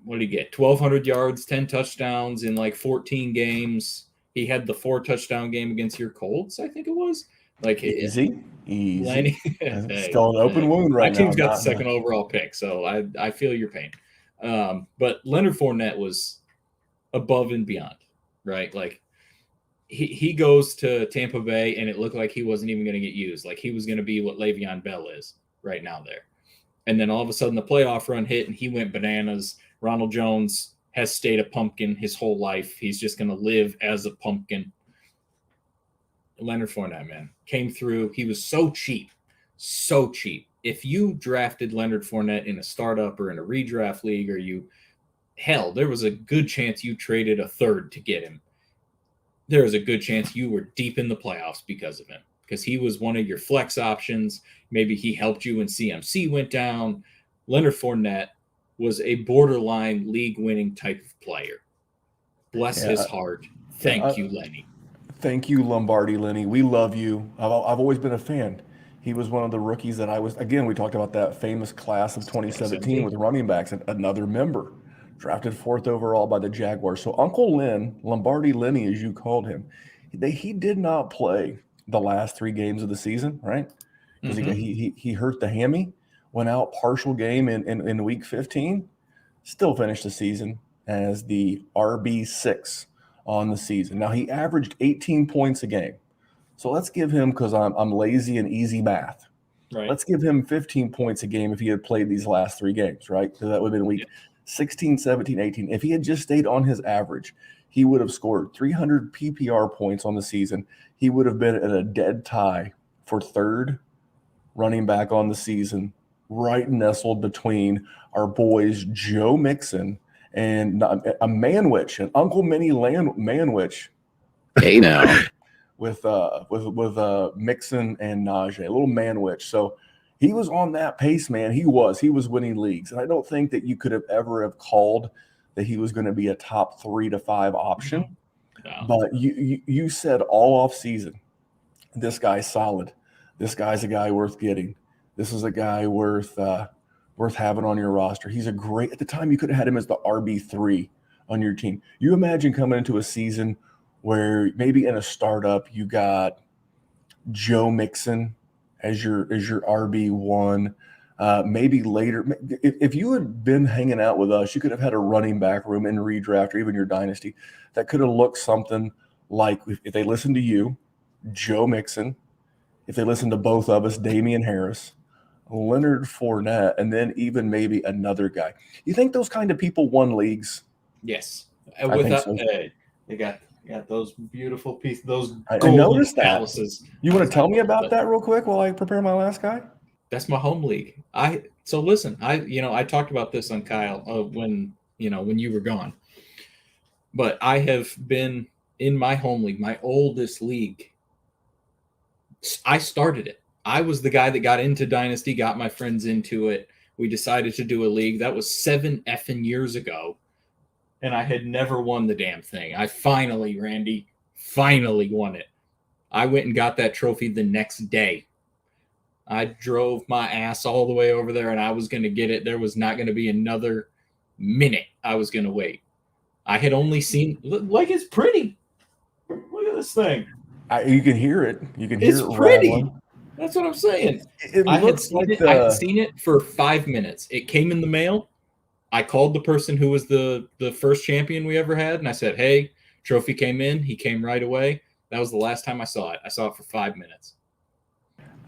What did he get? 1,200 yards, 10 touchdowns in 14 games. He had the 4 touchdown game against your Colts, I think it was. Easy. Lenny, still an open wound right now. My team's got the second overall pick, so I feel your pain. But Leonard Fournette was above and beyond, right? He goes to Tampa Bay, and it looked like he wasn't even going to get used. He was going to be what Le'Veon Bell is right now there. And then all of a sudden the playoff run hit, and he went bananas. Ronald Jones has stayed a pumpkin his whole life. He's just going to live as a pumpkin. Leonard Fournette, man, came through. He was so cheap, so cheap. If you drafted Leonard Fournette in a startup or in a redraft league, or there was a good chance you traded a third to get him. There was a good chance you were deep in the playoffs because of him, because he was one of your flex options. Maybe he helped you when CMC went down. Leonard Fournette was a borderline league-winning type of player. Bless his heart. Thank you, Lenny. Thank you, Lombardi Lenny. We love you. I've always been a fan. He was one of the rookies that we talked about that famous class of 2017 with running backs, and another member, drafted 4th overall by the Jaguars. So Uncle Len, Lombardi Lenny, as you called him, he did not play the last 3 games of the season, right? Because he hurt the hammy, went out partial game in week 15, still finished the season as the RB6 on the season. Now, he averaged 18 points a game. So let's give him, because I'm lazy and easy math, right, let's give him 15 points a game if he had played these last 3 games, right? So that would have been week 16, 17, 18. If he had just stayed on his average, he would have scored 300 PPR points on the season. He would have been at a dead tie for 3rd running back on the season, right nestled between our boys Joe Mixon and a Manwich, an Uncle Minnie Manwich. Hey now. with Mixon and Najee, a little Manwich. So he was on that pace, man. He was winning leagues. And I don't think that you could have ever called that he was going to be a top 3 to 5 option. No. But you said all off season, this guy's solid. This guy's a guy worth getting. This is a guy worth having on your roster. He's at the time you could have had him as the RB3 on your team. You imagine coming into a season where maybe in a startup you got Joe Mixon as your RB1. Maybe later, if you had been hanging out with us, you could have had a running back room in redraft or even your dynasty that could have looked something like, if they listened to you, Joe Mixon, if they listened to both of us, Damien Harris, Leonard Fournette, and then even maybe another guy. You think those kind of people won leagues? Yes. I think so. They got those beautiful pieces, those I golden noticed that. palaces. You want to tell me about that real quick while I prepare my last guy? That's my home league. So listen, I talked about this on Kyle when you were gone. But I have been in my home league, my oldest league. I started it. I was the guy that got into Dynasty, got my friends into it. We decided to do a league. That was 7 effing years ago. And I had never won the damn thing. I finally won it. I went and got that trophy the next day. I drove my ass all the way over there, and I was going to get it. There was not going to be another minute I was going to wait. I had only seen, like, it's pretty. Look at this thing. You can hear it. You can hear it. It's pretty. Rattling. That's what I'm saying. I had seen it for 5 minutes. It came in the mail. I called the person who was the first champion we ever had, and I said, hey, trophy came in. He came right away. That was the last time I saw it. I saw it for 5 minutes.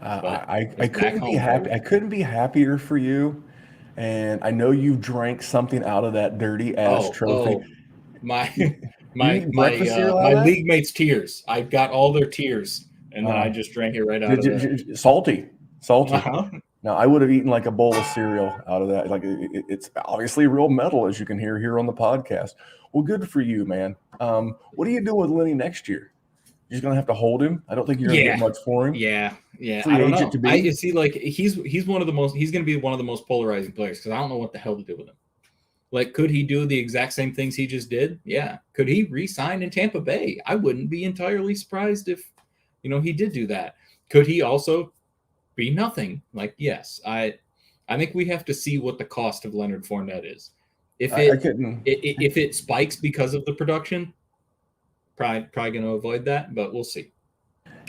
I couldn't be happy. I couldn't be happier for you. And I know you drank something out of that dirty ass trophy. My league mates' tears. I got all their tears, and then I just drank it right out of there. Salty. Uh-huh. Now, I would have eaten like a bowl of cereal out of that. Like it's obviously real metal, as you can hear here on the podcast. Well, good for you, man. What do you do with Lenny next year? You're just gonna have to hold him. I don't think you're gonna get much for him. Yeah. Free I don't agent know. to be. See, like he's one of the most. He's gonna be one of the most polarizing players because I don't know what the hell to do with him. Like, could he do the exact same things he just did? Yeah. Could he re-sign in Tampa Bay? I wouldn't be entirely surprised if, he did do that. Could he also be nothing? Like, yes. I think we have to see what the cost of Leonard Fournette is. If it spikes because of the production, probably going to avoid that, but we'll see.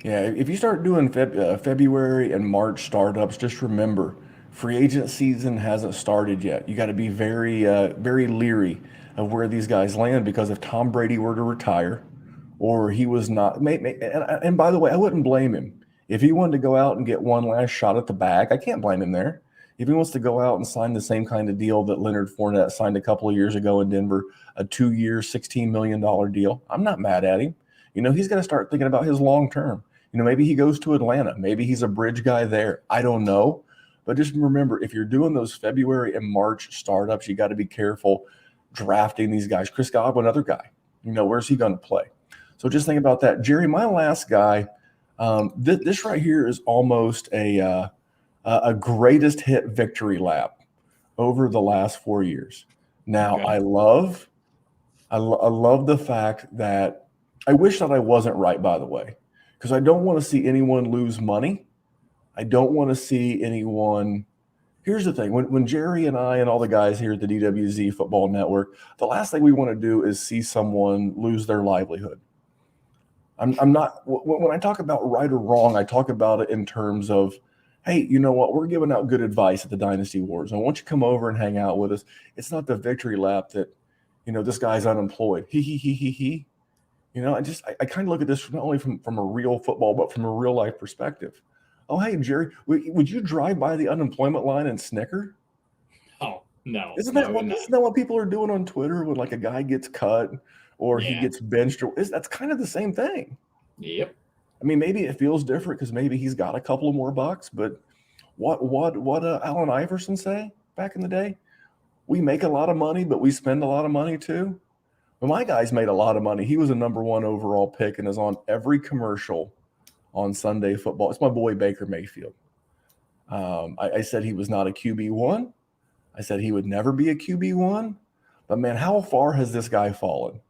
Yeah, if you start doing February and March startups, just remember, free agent season hasn't started yet. You got to be very, very leery of where these guys land, because if Tom Brady were to retire, or he was not, and by the way, I wouldn't blame him if he wanted to go out and get one last shot at the bag. I can't blame him there. if he wants to go out and sign the same kind of deal that Leonard Fournette signed a couple of years ago in Denver, a 2-year, $16 million deal, I'm not mad at him. He's got to start thinking about his long term. Maybe he goes to Atlanta. Maybe he's a bridge guy there. I don't know. But just remember, if you're doing those February and March startups, you got to be careful drafting these guys. Chris Godwin, another guy. Where's he going to play? So just think about that. Jerry, my last guy, this right here is almost a greatest hit victory lap over the last 4 years. Now, okay. I love the fact that I wish that I wasn't right, by the way, because I don't want to see anyone lose money. I don't want to see anyone. Here's the thing. When Jerry and I and all the guys here at the DWZ Football Network, the last thing we want to do is see someone lose their livelihood. I'm not, when I talk about right or wrong, I talk about it in terms of, hey, you know what? We're giving out good advice at the Dynasty Wars. I want you to come over and hang out with us. It's not the victory lap that, this guy's unemployed. He. I kind of look at this not only from a real football, but from a real life perspective. Oh, hey, Jerry, would you drive by the unemployment line and snicker? Oh, no. Isn't that what people are doing on Twitter when like a guy gets cut or he gets benched? That's kind of the same thing. Yep. I mean, maybe it feels different because maybe he's got a couple of more bucks, but what Allen Iverson say back in the day? We make a lot of money, but we spend a lot of money too. Well, my guy's made a lot of money. He was a number 1 overall pick and is on every commercial on Sunday football. It's my boy Baker Mayfield. I said he was not a QB1. I said he would never be a QB1. But man, how far has this guy fallen?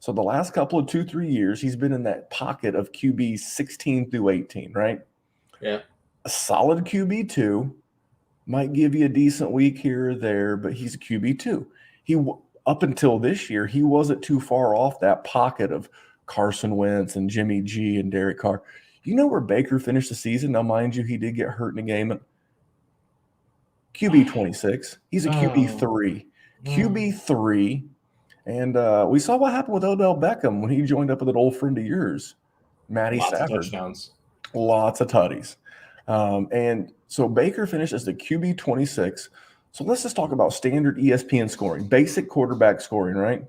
So the last couple of 2-3 years, he's been in that pocket of QB 16 through 18, right? Yeah. A solid QB2 might give you a decent week here or there, but he's a QB2. Up until this year, he wasn't too far off that pocket of Carson Wentz and Jimmy G and Derek Carr. You know where Baker finished the season? Now, mind you, he did get hurt in a game. QB 26. He's a QB 3. QB 3. And we saw what happened with Odell Beckham when he joined up with an old friend of yours, Matty Stafford. Lots of touchdowns. Lots of tutties. And so Baker finished as the QB 26. So let's just talk about standard ESPN scoring, basic quarterback scoring, right?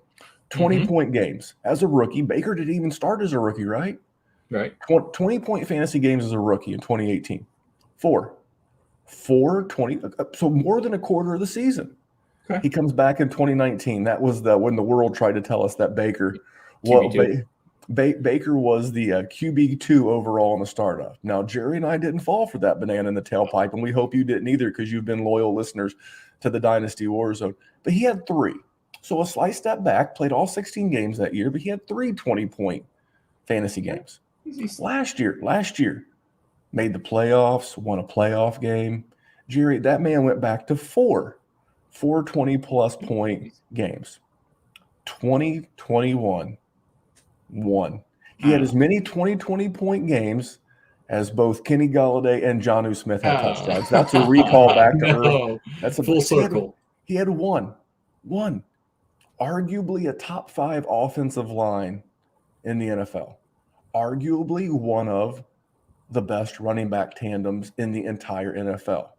20-point games. As a rookie, Baker didn't even start as a rookie, right? Right. 20-point fantasy games as a rookie in 2018. 4 20, so more than a quarter of the season. Okay. He comes back in 2019. That was when the world tried to tell us that Baker Baker was the QB2 overall in the startup. Now, Jerry and I didn't fall for that banana in the tailpipe, and we hope you didn't either because you've been loyal listeners to the Dynasty WarZone. But he had 3. So a slight step back, played all 16 games that year, but he had 3 20-point fantasy games. Last year, made the playoffs, won a playoff game. Jerry, that man went back to 4 20-plus point games. 2021. 1. He had as many 20-point games as both Kenny Gallaudet and Jonnu Smith had touchdowns. That's a recall back to early. That's a full circle. He had one. Arguably a top 5 offensive line in the NFL. Arguably one of the best running back tandems in the entire NFL.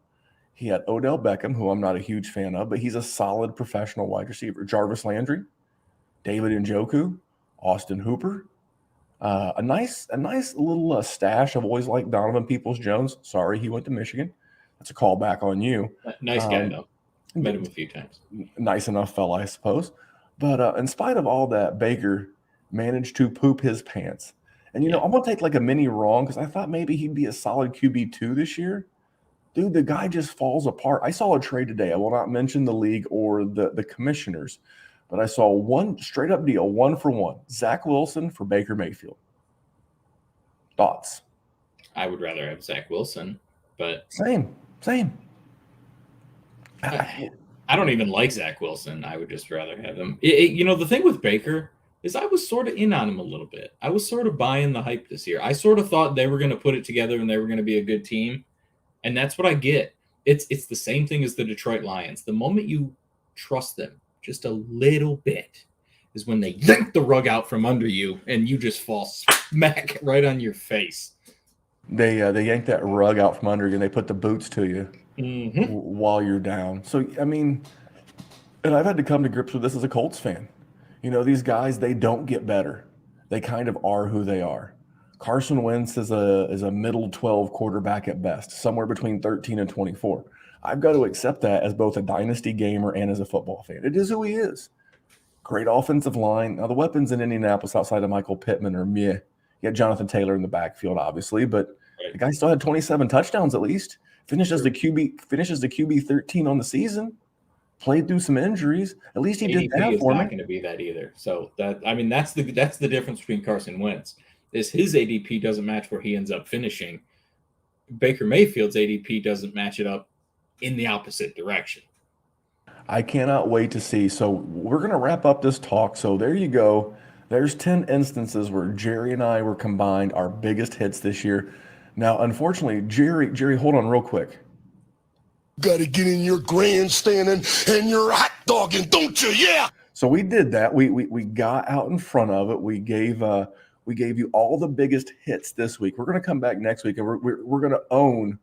He had Odell Beckham, who I'm not a huge fan of, but he's a solid professional wide receiver. Jarvis Landry, David Njoku, Austin Hooper, a nice little stash. I've always liked Donovan Peoples-Jones. Sorry, he went to Michigan. That's a callback on you. Nice guy, though. Met him a few times. Nice enough fella, I suppose. But in spite of all that, Baker managed to poop his pants. And, I'm going to take like a mini wrong because I thought maybe he'd be a solid QB2 this year. Dude, the guy just falls apart. I saw a trade today. I will not mention the league or the commissioners. But I saw one straight-up deal, 1-for-1. Zach Wilson for Baker Mayfield. Thoughts? I would rather have Zach Wilson, but same. I don't even like Zach Wilson. I would just rather have him. The thing with Baker is I was sort of in on him a little bit. I was sort of buying the hype this year. I sort of thought they were going to put it together and they were going to be a good team, and that's what I get. It's the same thing as the Detroit Lions. The moment you trust them just a little bit is when they yank the rug out from under you and you just fall right on your face. They yank that rug out from under you and they put the boots to you. while you're down. So, I mean, and I've had to come to grips with this as a Colts fan. These guys, they don't get better. They kind of are who they are. Carson Wentz is a middle 12 quarterback at best, somewhere between 13 and 24. I've got to accept that as both a dynasty gamer and as a football fan. It is who he is. Great offensive line. Now, the weapons in Indianapolis outside of Michael Pittman are meh. You got Jonathan Taylor in the backfield, obviously, but the guy still had 27 touchdowns at least. Finishes the QB 13 on the season. Played through some injuries. At least he did that is for not me. going to be that either. So that's the difference between Carson Wentz is his ADP doesn't match where he ends up finishing. Baker Mayfield's ADP doesn't match it up in the opposite direction. I cannot wait to see. So we're going to wrap up this talk. So there you go. There's 10 instances where Jerry and I were combined our biggest hits this year. Now, unfortunately, Jerry, hold on real quick. Got to get in your grandstanding and your hot dogging, don't you? Yeah. So we did that. We got out in front of it. We gave you all the biggest hits this week. We're going to come back next week and we're going to own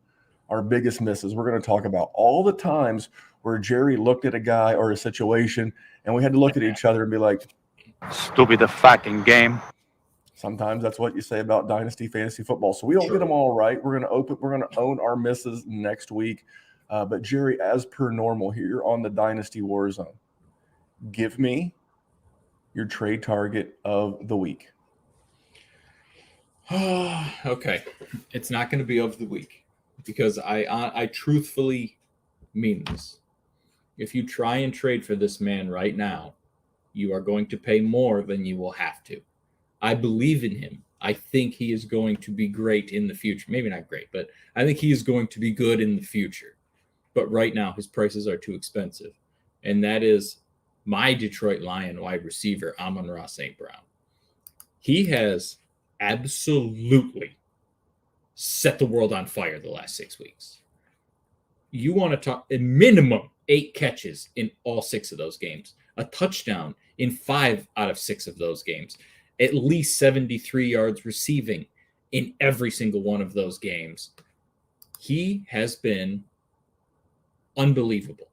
our biggest misses. We're going to talk about all the times where Jerry looked at a guy or a situation and we had to look at each other and be like, stupid fucking game. Sometimes that's what you say about dynasty fantasy football. So we don't get them all right. We're going to own our misses next week. But Jerry, as per normal here on the Dynasty WarZone, give me your trade target of the week. Okay. It's not going to be of the week because I truthfully mean this. If you try and trade for this man right now, you are going to pay more than you will have to. I believe in him. I think he is going to be great in the future. Maybe not great, but I think he is going to be good in the future. But right now, his prices are too expensive. And that is my Detroit Lion wide receiver, Amon-Ra St. Brown. He has absolutely set the world on fire the last 6 weeks. You want to talk a minimum 8 catches in all 6 of those games, a touchdown in 5 out of 6 of those games, at least 73 yards receiving in every single one of those games. He has been unbelievable.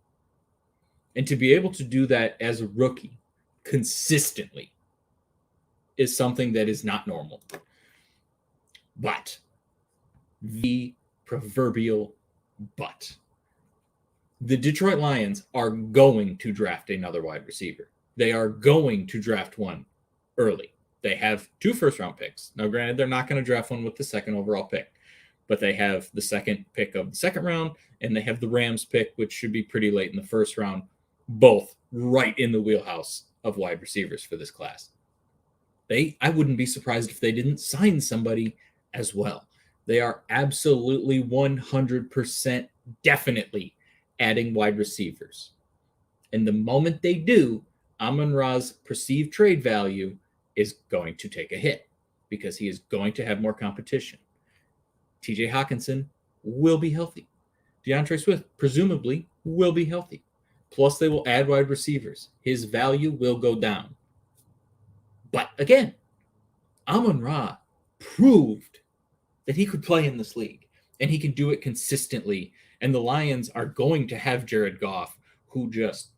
And to be able to do that as a rookie consistently is something that is not normal. But the proverbial but. The Detroit Lions are going to draft another wide receiver. They are going to draft one early. They have 2 first-round picks. Now, granted, they're not going to draft one with the second overall pick, but they have the second pick of the second round, and they have the Rams pick, which should be pretty late in the first round, both right in the wheelhouse of wide receivers for this class. I wouldn't be surprised if they didn't sign somebody as well. They are absolutely 100% definitely adding wide receivers. And the moment they do, Amon-Ra's perceived trade value is going to take a hit because he is going to have more competition. TJ Hawkinson will be healthy. DeAndre Swift presumably will be healthy. Plus, they will add wide receivers. His value will go down. But again, Amon-Ra proved that he could play in this league, and he can do it consistently. And the Lions are going to have Jared Goff, who just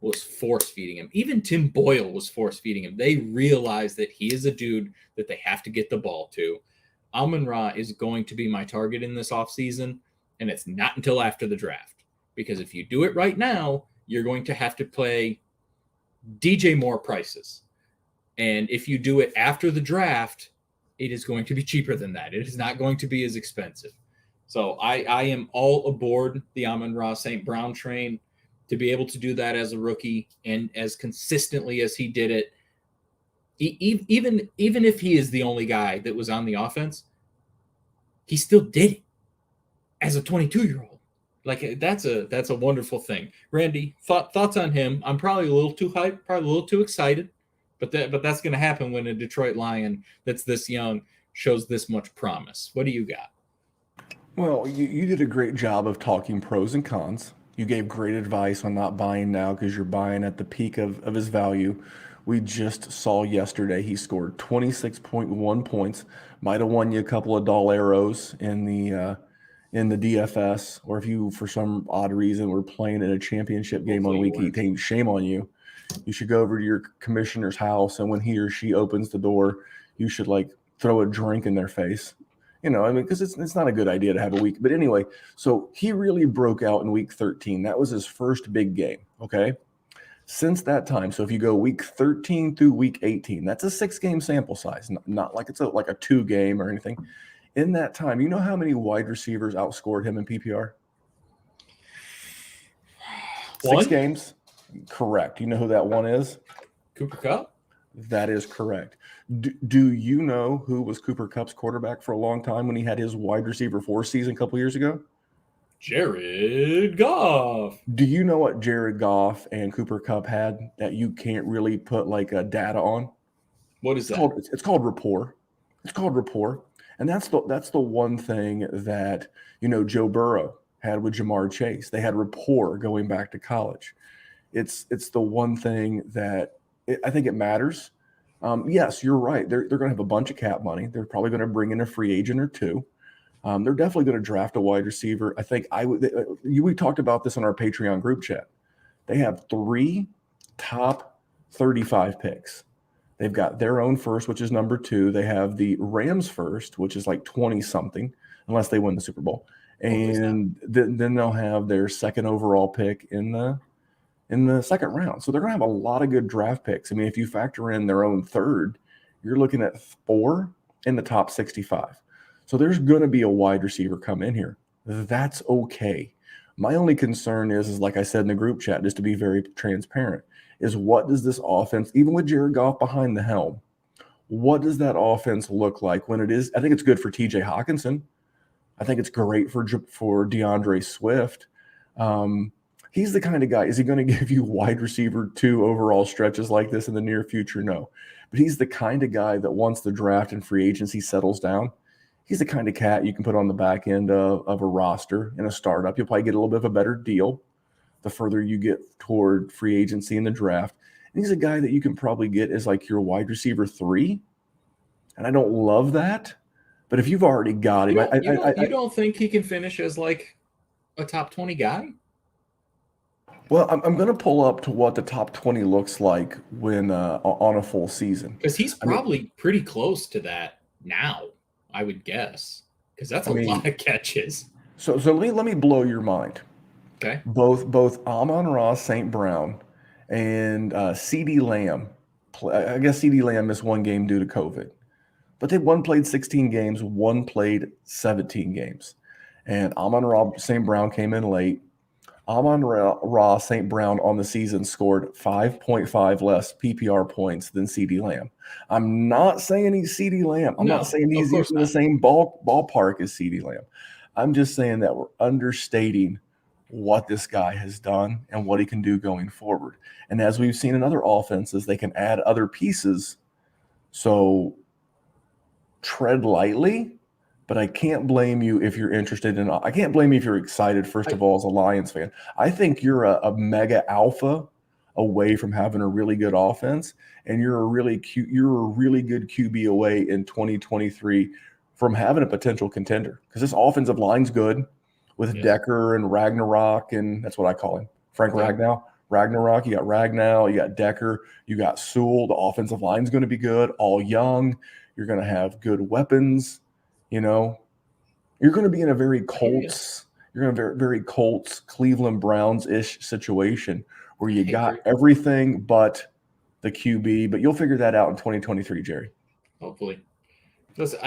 was force-feeding him. Even Tim Boyle was force-feeding him. They realize that he is a dude that they have to get the ball to. Amon-Ra is going to be my target in this offseason, and it's not until after the draft. Because if you do it right now, you're going to have to play DJ Moore prices. And if you do it after the draft, it is going to be cheaper than that. It is not going to be as expensive. So I am all aboard the Amon-Ra St. Brown train. To be able to do that as a rookie and as consistently as he did it, even if he is the only guy that was on the offense, he still did it as a 22-year-old. Like that's a wonderful thing. Randy, thoughts on him? I'm probably a little too hyped, probably a little too excited, but that's going to happen when a Detroit Lion that's this young shows this much promise. What do you got? Well, you did a great job of talking pros and cons. You gave great advice on not buying now because you're buying at the peak of his value. We just saw yesterday he scored 26.1 points. Might have won you a couple of doll arrows in in the DFS, or if you, for some odd reason, were playing in a championship game on Hopefully week you weren't. 18, shame on you. You should go over to your commissioner's house, and when he or she opens the door, you should like throw a drink in their face. You know, I mean, because it's not a good idea to have a week. But anyway, so he really broke out in week 13. That was his first big game. Okay. Since that time, so if you go week 13 through week 18, that's a 6-game sample size, not like it's like a 2-game or anything. In that time, you know how many wide receivers outscored him in PPR? 6 One? games. Correct. You know who that one is? Cooper Kupp? That is correct. Do you know who was Cooper Kupp's quarterback for a long time when he had his wide receiver 4 season a couple years ago? Jared Goff. Do you know what Jared Goff and Cooper Kupp had that you can't really put like a data on? What is that? It's called rapport. It's called rapport. And that's the one thing that, you know, Joe Burrow had with Jamar Chase. They had rapport going back to college. It's the one thing that I think it matters. Yes, you're right. They're going to have a bunch of cap money. They're probably going to bring in a free agent or two. They're definitely going to draft a wide receiver. I think we talked about this on our Patreon group chat. They have 3 top 35 picks. They've got their own first, which is number 2. They have the Rams first, which is like 20 something, unless they win the Super Bowl. And then they'll have their second overall pick in the second round. So they're going to have a lot of good draft picks. I mean, if you factor in their own third, you're looking at 4 in the top 65. So there's going to be a wide receiver come in here. That's okay. My only concern is like I said in the group chat, just to be very transparent, is what does this offense, even with Jared Goff behind the helm, what does that offense look like when it is? I think it's good for TJ Hawkinson. I think it's great for DeAndre Swift. He's the kind of guy, is he going to give you wide receiver 2 overall stretches like this in the near future? No. But he's the kind of guy that once the draft and free agency settles down, he's the kind of cat you can put on the back end of a roster in a startup. You'll probably get a little bit of a better deal the further you get toward free agency in the draft. And he's a guy that you can probably get as like your wide receiver 3. And I don't love that. But if you've already got him, You don't think he can finish as like a top 20 guy? Well, I'm going to pull up to what the top 20 looks like when on a full season. Because he's probably pretty close to that now, I would guess. Because that's a lot of catches. So let me blow your mind. Okay. Both Amon-Ra St. Brown and CeeDee Lamb. I guess CeeDee Lamb missed 1 game due to COVID. But one played 16 games, one played 17 games. And Amon-Ra St. Brown came in late. Amon-Ra St. Brown on the season scored 5.5 less PPR points than CeeDee Lamb. I'm not saying he's CeeDee Lamb. I'm not saying he's in the same ballpark as CeeDee Lamb. I'm just saying that we're understating what this guy has done and what he can do going forward. And as we've seen in other offenses, they can add other pieces. So tread lightly. But I can't blame you if you're interested in. I can't blame you if you're excited. First of all, as a Lions fan, I think you're a mega alpha away from having a really good offense, and you're a really good QB away in 2023 from having a potential contender. Because this offensive line's good with Decker and Ragnarok, and that's what I call him, Frank Ragnow. Ragnarok, you got Ragnow, you got Decker, you got Sewell. The offensive line's going to be good, all young. You're going to have good weapons. You know, you're going to be in a very Colts, very Colts, Cleveland Browns-ish situation where you got everything but the QB, but you'll figure that out in 2023, Jerry. Hopefully. Listen,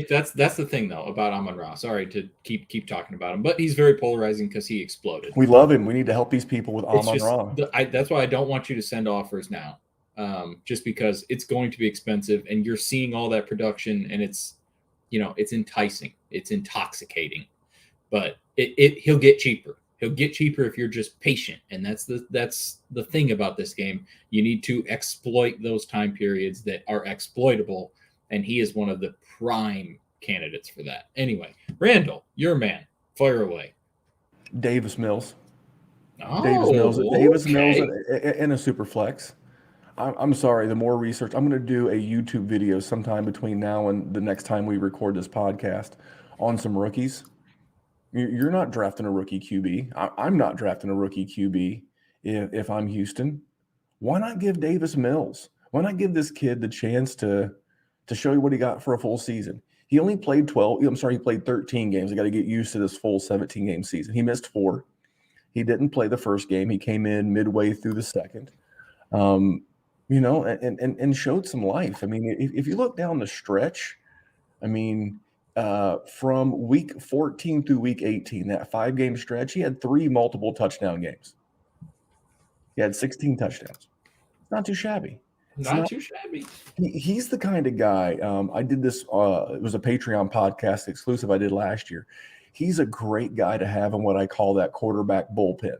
that's the thing though about Amon-Ra. Sorry to keep talking about him, but he's very polarizing because he exploded. We love him. We need to help these people with Amon-Ra. That's why I don't want you to send offers now, just because it's going to be expensive, and you're seeing all that production, and it's enticing, it's intoxicating, but he'll get cheaper. He'll get cheaper if you're just patient, and that's the thing about this game. You need to exploit those time periods that are exploitable, and he is one of the prime candidates for that. Anyway, Randall, your man, fire away. Davis Mills. Oh, Davis Mills in a super flex. I'm sorry, the more research, I'm going to do a YouTube video sometime between now and the next time we record this podcast on some rookies. You're not drafting a rookie QB. I'm not drafting a rookie QB if I'm Houston. Why not give Davis Mills? Why not give this kid the chance to show you what he got for a full season? He only played he played 13 games. I got to get used to this full 17-game season. He missed 4. He didn't play the first game. He came in midway through the second, and showed some life. I mean, if you look down the stretch, I mean, from week 14 through week 18, that 5-game stretch, he had 3 multiple touchdown games. He had 16 touchdowns. Not too shabby. Not too shabby. He's the kind of guy. I did this. It was a Patreon podcast exclusive I did last year. He's a great guy to have in what I call that quarterback bullpen.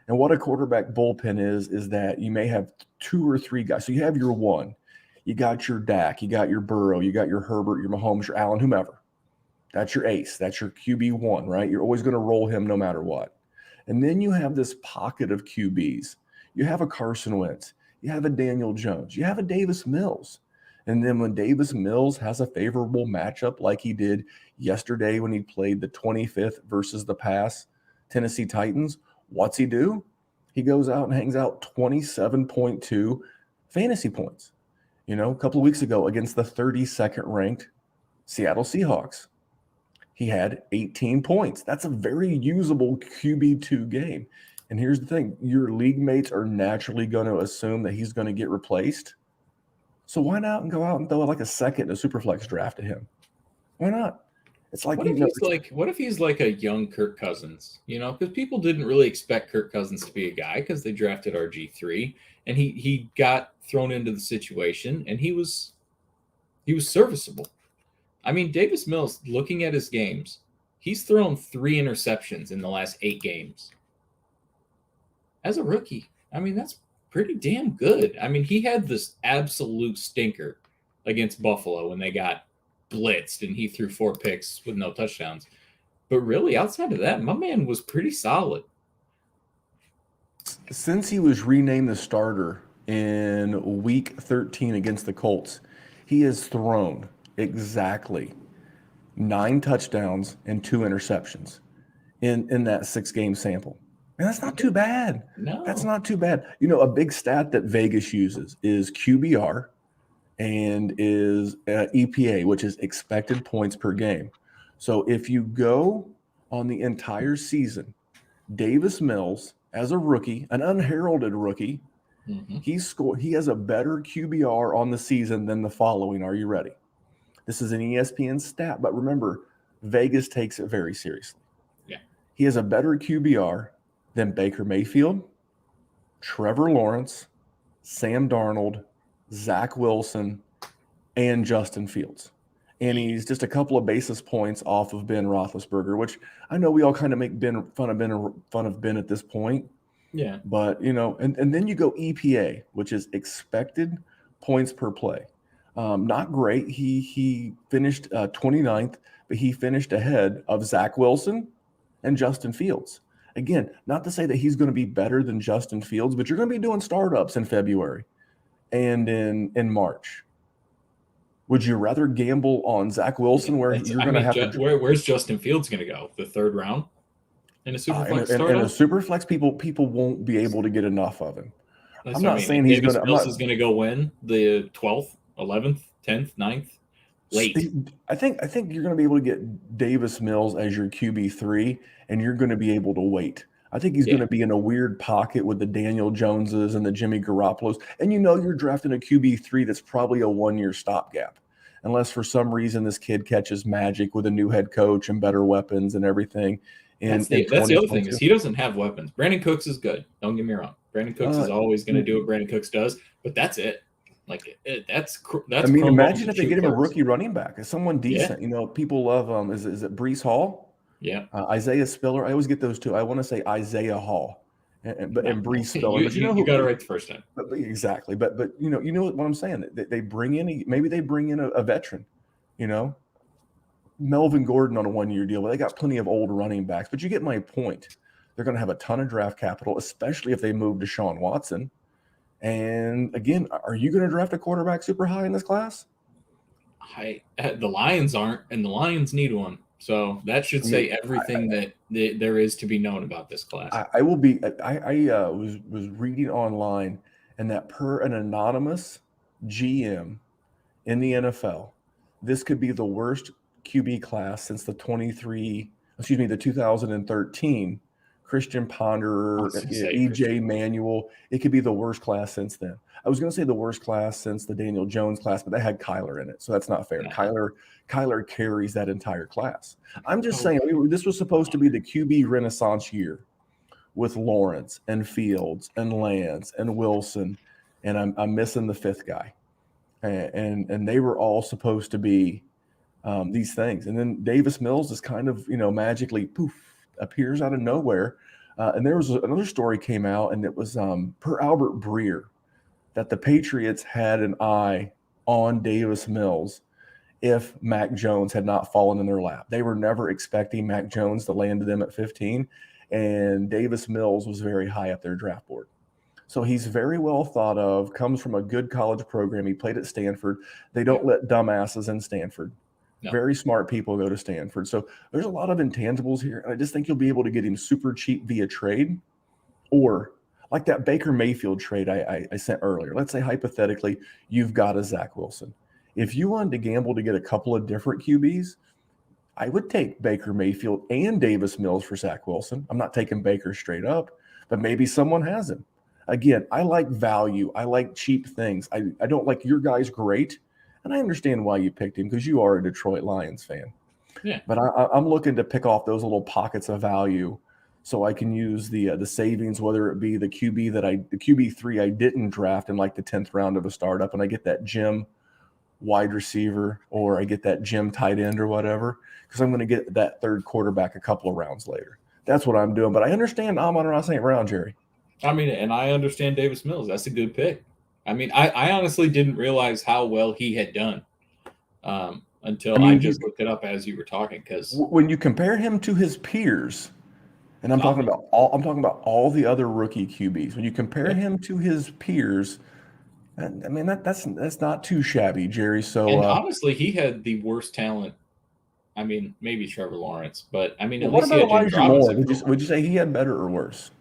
And what a quarterback bullpen is that you may have 2 or 3 guys. So you have your one. You got your Dak. You got your Burrow. You got your Herbert, your Mahomes, your Allen, whomever. That's your ace. That's your QB1, right? You're always going to roll him no matter what. And then you have this pocket of QBs. You have a Carson Wentz. You have a Daniel Jones. You have a Davis Mills. And then when Davis Mills has a favorable matchup like he did yesterday when he played the 25th versus the pass Tennessee Titans, what's he do? He goes out and hangs out 27.2 fantasy points. A couple of weeks ago against the 32nd ranked Seattle Seahawks, he had 18 points. That's a very usable QB2 game. And here's the thing, your league mates are naturally going to assume that he's going to get replaced. So why not go out and throw like a second, a Superflex draft to him? Why not? It's like, what if he's like a young Kirk Cousins? Because people didn't really expect Kirk Cousins to be a guy because they drafted RG3, and he got thrown into the situation, and he was serviceable. I mean, Davis Mills, looking at his games, he's thrown 3 interceptions in the last 8 games. As a rookie, I mean, that's pretty damn good. I mean, he had this absolute stinker against Buffalo when they got blitzed and he threw 4 picks with no touchdowns. But really, outside of that, my man was pretty solid. Since he was renamed the starter in week 13 against the Colts, he has thrown exactly 9 touchdowns and 2 interceptions in that 6-game sample. And that's not too bad. No. That's not too bad. A big stat that Vegas uses is QBR and is EPA, which is expected points per game. So if you go on the entire season, Davis Mills, as a rookie, an unheralded rookie, he has a better QBR on the season than the following. Are you ready? This is an ESPN stat, but remember, Vegas takes it very seriously. Yeah. He has a better QBR than Baker Mayfield, Trevor Lawrence, Sam Darnold, Zach Wilson, and Justin Fields. And he's just a couple of basis points off of Ben Roethlisberger, which I know we all kind of make fun of Ben at this point. Yeah. But, and then you go EPA, which is expected points per play. Not great. He finished 29th, but he finished ahead of Zach Wilson and Justin Fields. Again, not to say that he's going to be better than Justin Fields, but you're going to be doing startups in February and in March. Would you rather gamble on Zach Wilson where you're going to have to? Where's Justin Fields going to go? The 3rd round in a Superflex startup? In a Superflex, people won't be able to get enough of him. I'm not saying he's going to. Mills is going to go win the 12th, 11th, 10th, 9th. Late. I think you're going to be able to get Davis Mills as your QB3, and you're going to be able to wait. I think he's going to be in a weird pocket with the Daniel Joneses and the Jimmy Garoppolos, and you're drafting a QB3 that's probably a 1-year stopgap, unless for some reason this kid catches magic with a new head coach and better weapons and everything. That's the other thing is he doesn't have weapons. Brandon Cooks is good. Don't get me wrong. Brandon Cooks is always going to do what Brandon Cooks does, but that's it. Like that's. I mean, imagine if they get him a rookie running back, someone decent. People love is it Breece Hall? Yeah. Isaiah Spiller. I always get those two. I want to say Isaiah Hall, and Breece Spiller. But you got it right the first time. But exactly. But you know what I'm saying. They bring in a veteran. Melvin Gordon on a 1-year deal. But they got plenty of old running backs. But you get my point. They're going to have a ton of draft capital, especially if they move Deshaun Watson. And again, are you going to draft a quarterback super high in this class? The Lions aren't, and the Lions need one. So that should say everything that there is to be known about this class. I will be. I was reading online, and that per an anonymous GM in the NFL, this could be the worst QB class since the 2013 Christian Ponder, EJ Manuel. It could be the worst class since then. I was going to say the worst class since the Daniel Jones class, but that had Kyler in it, so that's not fair. No. Kyler carries that entire class. I'm just saying this was supposed to be the QB renaissance year with Lawrence and Fields and Lance and Wilson, and I'm missing the fifth guy, and they were all supposed to be these things, and then Davis Mills is kind of magically poof appears out of nowhere, and there was another story came out, and it was per Albert Breer that the Patriots had an eye on Davis Mills if Mac Jones had not fallen in their lap. They were never expecting Mac Jones to land to them at 15, and Davis Mills was very high up their draft board. So he's very well thought of, comes from a good college program. He played at Stanford. They don't let dumbasses in Stanford. No. Very smart people go to Stanford. So there's a lot of intangibles here, and I just think you'll be able to get him super cheap via trade, or like that Baker Mayfield trade I sent earlier. Let's say hypothetically you've got a Zach Wilson. If you wanted to gamble to get a couple of different QBs, I would take Baker Mayfield and Davis Mills for Zach Wilson. I'm not taking Baker straight up, but maybe someone has him. Again, I like value. I like cheap things. I don't like your guy's great, and I understand why you picked him because you are a Detroit Lions fan. Yeah. But I'm looking to pick off those little pockets of value so I can use the savings, whether it be the QB3 I didn't draft in like the 10th round of a startup, and I get that gym wide receiver, or I get that gym tight end or whatever, because I'm going to get that third quarterback a couple of rounds later. That's what I'm doing. But I understand Amon-Ra St. Brown, Jerry. I mean, and I understand Davis Mills. That's a good pick. I mean, I honestly didn't realize how well he had done until I just looked it up as you were talking. Because when you compare him to his peers, and I'm talking about all the other rookie QBs, when you compare him to his peers, I mean that's not too shabby, Jerry. So and honestly, he had the worst talent. I mean, maybe Trevor Lawrence, but I mean, at what least about he had Elijah Moore? Would you say he had better or worse?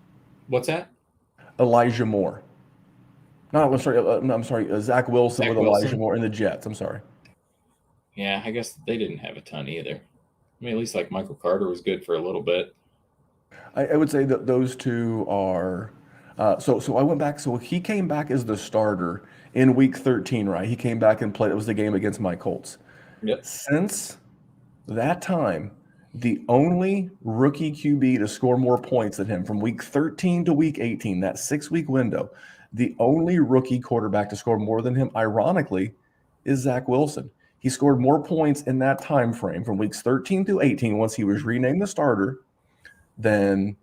What's that? Elijah Moore. No, I'm sorry. Zach Wilson with Elijah Moore in the Jets. I'm sorry. Yeah, I guess they didn't have a ton either. I mean, at least like Michael Carter was good for a little bit. I would say that those two are. So I went back. So he came back as the starter in Week 13, right? He came back and played. It was the game against my Colts. Yep. Since that time, the only rookie QB to score more points than him from Week 13 to Week 18, that 6-week window, the only rookie quarterback to score more than him, ironically, is Zach Wilson. He scored more points in that time frame from weeks 13 through 18 once he was renamed the starter than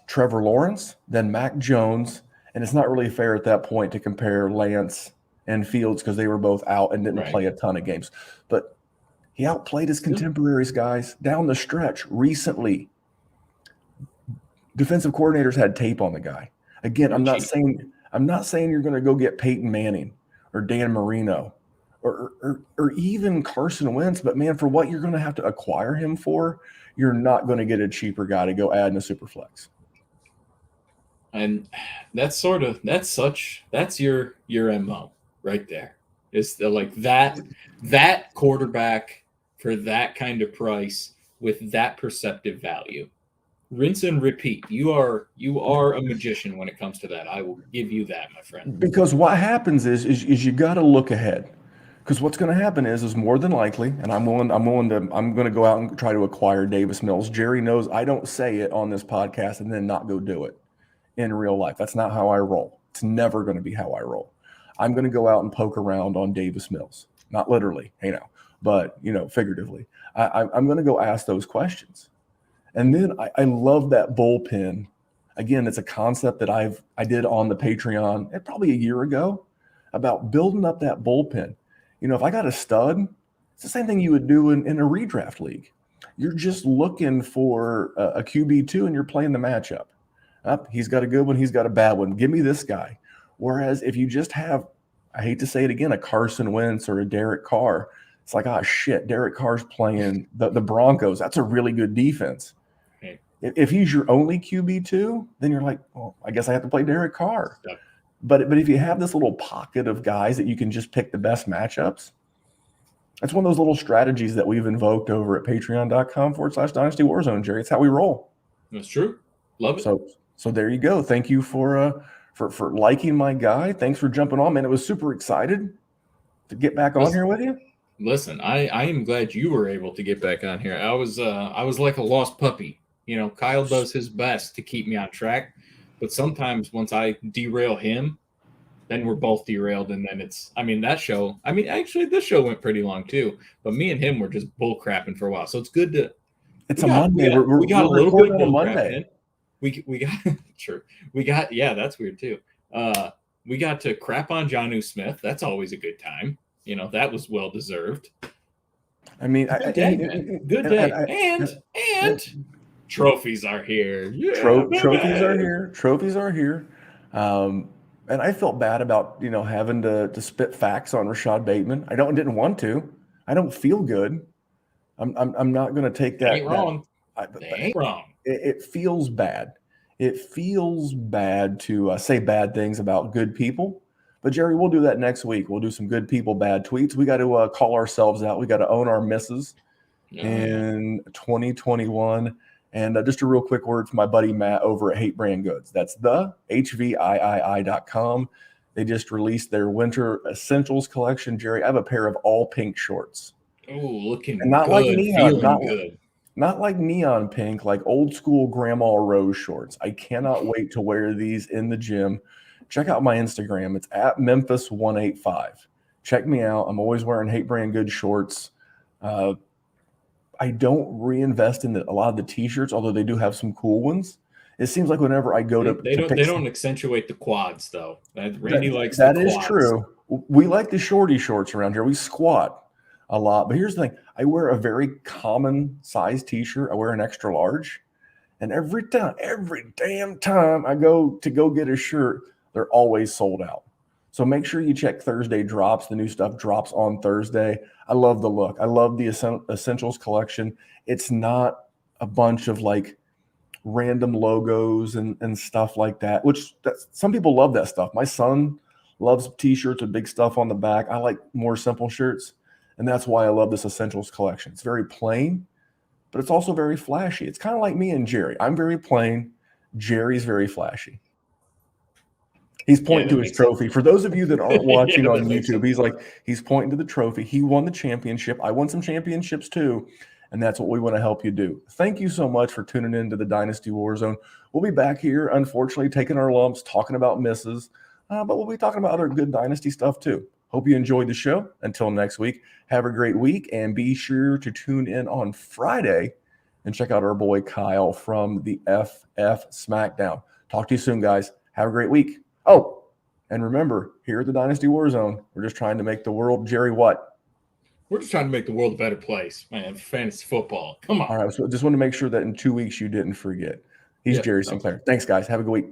Trevor Lawrence, than Mac Jones, and it's not really fair at that point to compare Lance and Fields because they were both out and didn't play a ton of games. But he outplayed his contemporaries, guys, down the stretch recently. Defensive coordinators had tape on the guy. Again, I'm not saying you're going to go get Peyton Manning or Dan Marino or even Carson Wentz, but man, for what you're going to have to acquire him for, you're not going to get a cheaper guy to go add in a super flex. And that's your MO right there. It's like that quarterback for that kind of price with that perceptive value. Rinse and repeat. You are a magician when it comes to that. I will give you that, my friend. Because what happens is you got to look ahead. Because what's going to happen is more than likely, and I'm going to go out and try to acquire Davis Mills. Jerry knows I don't say it on this podcast and then not go do it in real life. That's not how I roll. It's never going to be how I roll. I'm going to go out and poke around on Davis Mills, not literally, but figuratively. I'm going to go ask those questions. And then I love that bullpen. Again, it's a concept that I did on the Patreon probably a year ago about building up that bullpen. If I got a stud, it's the same thing you would do in a redraft league. You're just looking for a QB2 and you're playing the matchup. He's got a good one. He's got a bad one. Give me this guy. Whereas if you just have, I hate to say it again, a Carson Wentz or a Derek Carr, It's like, oh shit, Derek Carr's playing the Broncos. That's a really good defense. Right. If he's your only QB2, then you're like, well, I guess I have to play Derek Carr. Yep. But if you have this little pocket of guys that you can just pick the best matchups, that's one of those little strategies that we've invoked over at patreon.com/Dynasty Warzone, Jerry. It's how we roll. That's true. Love it. So there you go. Thank you for liking my guy. Thanks for jumping on, man. It was super excited to get back on here with you. Listen, I am glad you were able to get back on here. I was like a lost puppy. You know, Kyle does his best to keep me on track, but sometimes once I derail him, then we're both derailed, and then actually this show went pretty long too, but me and him were just bull crapping for a while. So it's good to. It's a Monday. We got a little bit of Monday. We got sure. We got that's weird too. We got to crap on Jonnu Smith. That's always a good time. You know, that was well deserved. I mean, good day. And trophies are here. Yeah, Trophies are here. And I felt bad about, you know, having to spit facts on Rashad Bateman. Didn't want to. I don't feel good. I'm not going to take that. Ain't wrong. Ain't wrong. It feels bad. It feels bad to say bad things about good people. But Jerry, we'll do that next week. We'll do some good people, bad tweets. We got to call ourselves out. We got to own our misses in 2021. And just a real quick word from my buddy Matt over at Hate Brand Goods. That's the HVIII.com. They just released their winter essentials collection. Jerry, I have a pair of all pink shorts. Oh, looking and not good, like neon, feeling good. Not like neon pink, like old school Grandma Rose shorts. I cannot wait to wear these in the gym. Check out my Instagram. It's at Memphis185. Check me out. I'm always wearing Hate Brand Good shorts. I don't reinvest in a lot of the t-shirts, although they do have some cool ones. It seems like whenever I go they don't accentuate the quads though. Randy likes that the is quads. True. We like the shorty shorts around here. We squat a lot, but here's the thing: I wear a very common size t-shirt. I wear an extra large, and every damn time I go get a shirt, they're always sold out. So make sure you check Thursday drops. The new stuff drops on Thursday. I love the look. I love the essentials collection. It's not a bunch of like random logos and stuff like that, which some people love that stuff. My son loves t-shirts with big stuff on the back. I like more simple shirts, and that's why I love this essentials collection. It's very plain, but it's also very flashy. It's kind of like me and Jerry. I'm very plain. Jerry's very flashy. He's pointing to his trophy. For those of you that aren't watching on YouTube, he's pointing to the trophy. He won the championship. I won some championships too, and that's what we want to help you do. Thank you so much for tuning in to the Dynasty Warzone. We'll be back here, unfortunately, taking our lumps, talking about misses, but we'll be talking about other good Dynasty stuff too. Hope you enjoyed the show. Until next week, have a great week, and be sure to tune in on Friday and check out our boy Kyle from the FF Smackdown. Talk to you soon, guys. Have a great week. Oh, and remember, here at the Dynasty Warzone, we're just trying to make the world, Jerry, what? We're just trying to make the world a better place, man. Fantasy football. Come on. All right, so just want to make sure that in 2 weeks you didn't forget. He's Jerry Sinclair. Thanks, guys. Have a good week.